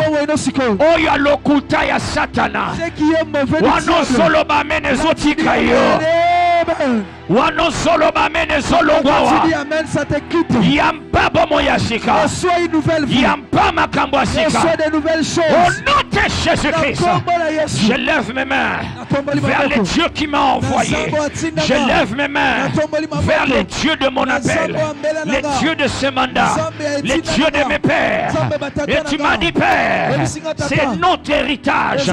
Oh ya lokuta ya satana. Wano solo bamene zotikayo. Wano solo bamene solo gawa. Yamba bomo yasika. Yamba makambo yasika. Au nom de Jésus-Christ, je lève mes mains vers le Dieu qui m'a envoyé. Je lève mes mains vers le Dieu de mon appel, le Dieu de ce mandat, le Dieu de mes pères. Et tu m'as dit, Père, c'est notre héritage,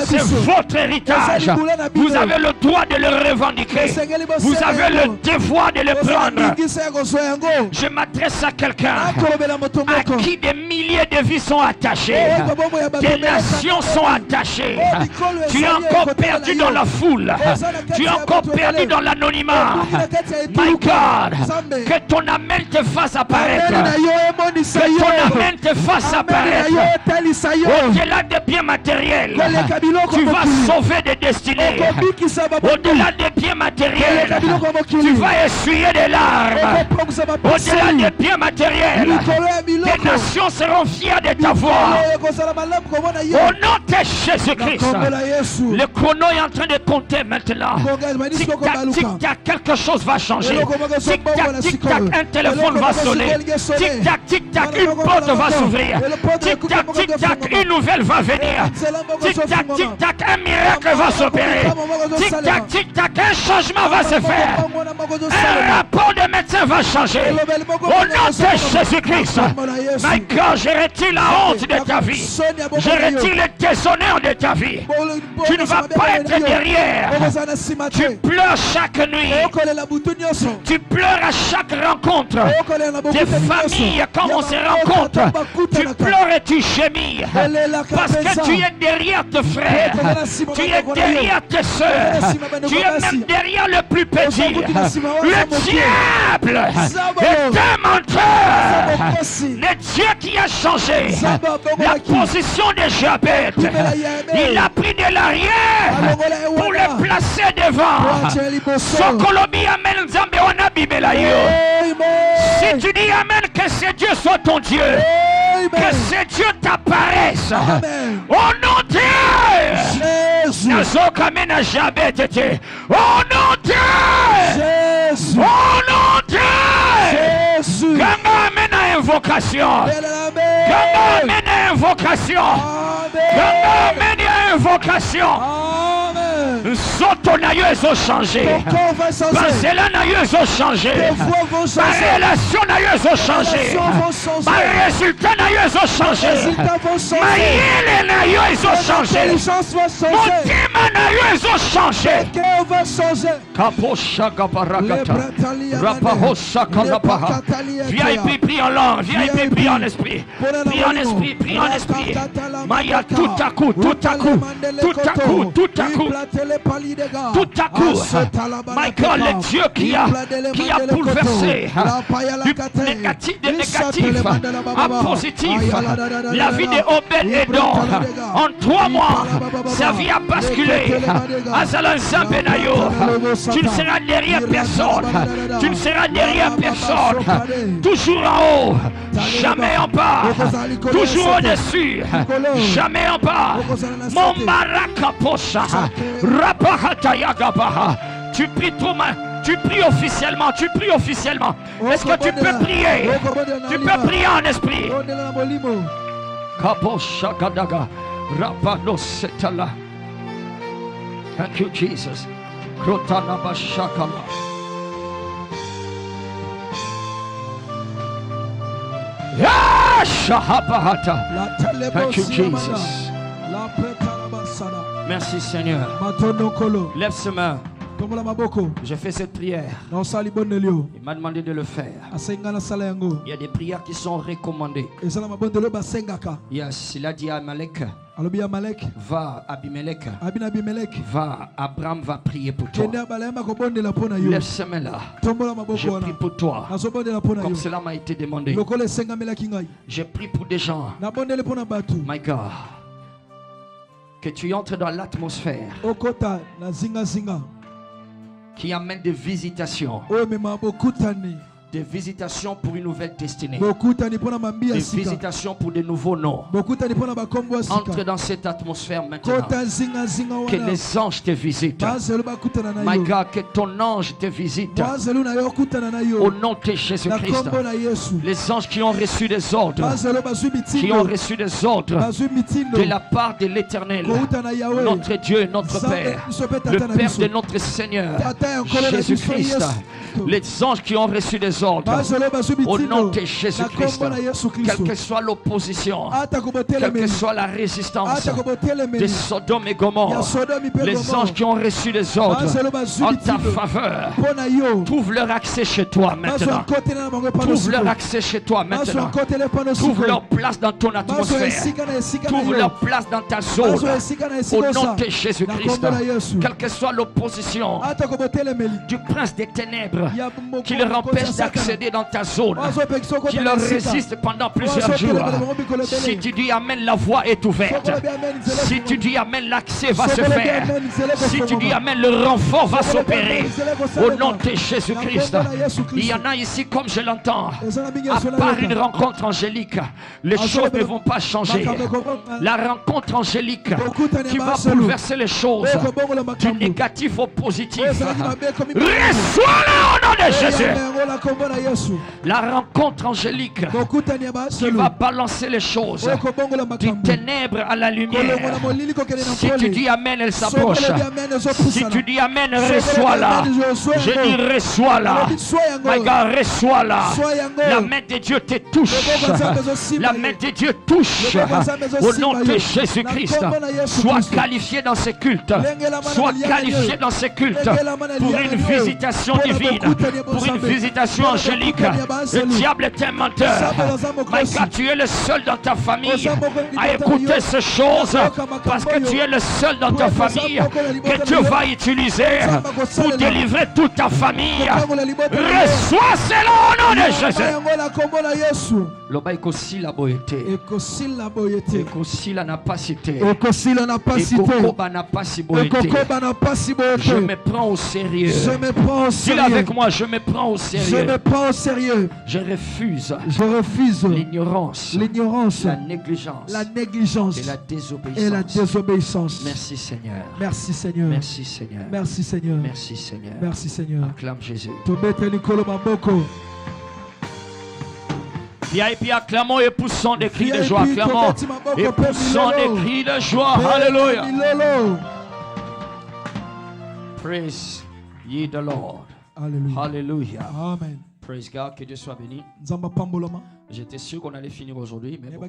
c'est votre héritage. Vous avez le droit de le revendiquer. Vous avez le devoir de le prendre. Je m'adresse à quelqu'un à qui des milliers de vies sont attachées, des nations sont attachées. Tu es encore perdu dans la foule, tu es encore perdu dans l'anonymat. My God, que ton amen te fasse apparaître, que ton amen te fasse apparaître. Au-delà des biens matériels, tu vas sauver des destinées. Au-delà des biens matériels, tu vas essuyer des larmes. Au-delà des biens matériels, les nations seront fiers de ta voix. Au nom de Jésus-Christ, le chrono est en train de compter maintenant. Tic-tac, tic-tac, quelque chose va changer. Tic-tac, tic-tac, un téléphone va sonner. Tic-tac, tic-tac, une porte va s'ouvrir. Tic-tac, tic-tac, une nouvelle va venir. Tic-tac, tic-tac, un miracle va s'opérer. Tic-tac, tic-tac, un changement changement va se faire. Un rapport de médecin va changer. Au nom de Jésus-Christ. My God, je retire la honte de ta vie. Je retire le déshonneur de ta vie. Tu ne vas pas être derrière. Tu pleures chaque nuit. Tu pleures à chaque rencontre. Des familles, quand on se rencontre, tu pleures et tu gémis. Parce que tu es derrière tes frères. Tu es derrière tes soeurs. Tu es même derrière le plus petit. Le diable est un menteur. Le Dieu qui a changé la position de Jabez. Il a pris de l'arrière pour le placer devant. Sokolobi amen Nzambe wana bibela yo. Si tu dis amen, que ce Dieu soit ton Dieu. Que ce Dieu t'apparaisse. Au nom de Jésus. Nazokamena Jabez tete. Au nom de Jésus. Au nom de Jésus. Ganga amena invocation. Ganga amena invocation. Ganga amena invocation. Soto na yo ezo changé. Basela na yo ezo changé. Ma relation na yo ezo changé. Ma résultat na yo ezo changé. Ma yele na yo ezo changé. Mon tema na yo ezo changé. Kaposha gabarakata. Rapahosha kalapaha. VIP prie en langue. VIP prie en esprit. Prie en esprit. Prie en esprit. Maya tout à coup. Tout à coup. Tout à coup. Tout à coup. Tout à coup, Michael, le Dieu qui a bouleversé du négatif à positif la vie de Obed-Edom. En 3 mois, sa vie a basculé. Azalanza Benayo, tu ne seras derrière personne. Tu ne seras derrière personne. Toujours en haut, jamais en bas. Toujours au-dessus, jamais en bas. Mon baraka posha. Tu pries trop mal. Tu pries officiellement. Tu pries officiellement. Est-ce que tu peux prier? Tu peux prier en esprit. Thank you, Jesus. Thank you, Jesus. Merci Seigneur. Lève ses mains. Je fais cette prière. Il m'a demandé de le faire. Il y a des prières qui sont recommandées. Yes, il a dit à Amalek. Va Abimelech. Va, Abraham va prier pour toi. Lève ses mains là. Je prie pour toi. Comme cela m'a été demandé. Je prie pour des gens. My God. Que tu entres dans l'atmosphère qui amène des visitations. Des visitations pour une nouvelle destinée. Des visitations pour de nouveaux noms. Entre dans cette atmosphère maintenant. Que les anges te visitent. My God, que ton ange te visite. Au nom de Jésus-Christ. Les anges qui ont reçu des ordres. Qui ont reçu des ordres de la part de l'Éternel. Notre Dieu et notre Père. Le Père de notre Seigneur Jésus-Christ. Les anges qui ont reçu des ordres au nom de Jésus-Christ, quelle que soit l'opposition, quelle que soit la résistance de Sodome et Gomorrhe, les anges qui ont reçu des ordres en ta faveur, trouve leur accès chez toi maintenant. Trouve leur accès chez toi maintenant. Trouve leur place dans ton atmosphère. Trouve leur place dans ta zone. Au nom de Jésus-Christ, quelle que soit l'opposition du prince des ténèbres qui leur empêche d'accéder dans ta zone, qui leur résiste pendant plusieurs jours. Si tu dis amen, la voie est ouverte. Si tu dis amen, l'accès va se faire. Si tu dis amen, le renfort va s'opérer. Au nom de Jésus-Christ, il y en a ici comme je l'entends. À part une rencontre angélique, les choses ne vont pas changer. La rencontre angélique qui va bouleverser les choses du négatif au positif. Reçois-le au nom de Jésus. La rencontre angélique qui va balancer les choses du ténèbre à la lumière. Si tu dis Amen, elle s'approche. Si tu dis Amen, reçois-la. Je dis reçois-la. My God, reçois-la. La main de Dieu te touche. La main de Dieu touche. Au nom de Jésus-Christ, sois qualifié dans ces cultes. Sois qualifié dans ces cultes pour une visitation divine, pour une visitation angélique. Le diable est un menteur. My God, tu es le seul dans ta famille à écouter ces choses parce que tu es le seul dans ta famille que Dieu va utiliser pour délivrer toute ta famille. Reçois cela au nom de Jésus. Loba ekosi la boyete. Ekosi la n'a pas cité. Ekokoba n'a pas si boyete. Je me prends au sérieux. Dis avec moi, je me prends au sérieux. Je me prends au sérieux. Je refuse l'ignorance, la négligence et la désobéissance. Merci Seigneur. Merci Seigneur. Merci Seigneur. Merci Seigneur. Merci Seigneur. Merci Seigneur. Acclame Jésus. Et puis acclamons et poussons des cris de joie. Acclamons et poussons des cris de joie. Alléluia. Praise ye the Lord. Hallelujah. Amen. Praise God, que Dieu soit béni. J'étais sûr qu'on allait finir aujourd'hui, mais bon,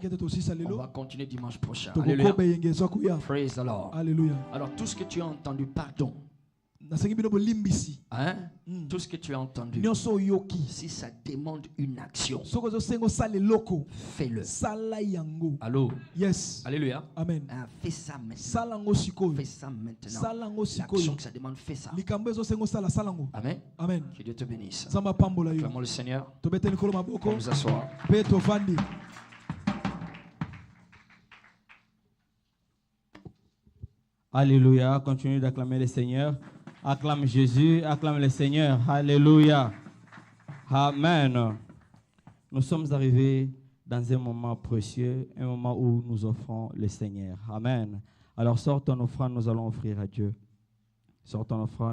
on va continuer dimanche prochain. Alléluia. Praise the Lord. Alléluia. Alors tout ce que tu as entendu, pardon. Hein? Tout ce que tu as entendu, si ça demande une action, fais-le. Allô? Yes. Alléluia. Amen. Fais ça maintenant. Fais ça maintenant. L'action que ça demande, fais ça. Amen. Amen. Que Dieu te bénisse. Clamons le Seigneur. Pour nous asseoir. Alléluia. Continue d'acclamer le Seigneur. Acclame Jésus, acclame le Seigneur. Alléluia. Amen. Nous sommes arrivés dans un moment précieux, un moment où nous offrons le Seigneur. Amen. Alors sort ton offrande, nous allons offrir à Dieu. Sort ton offrande.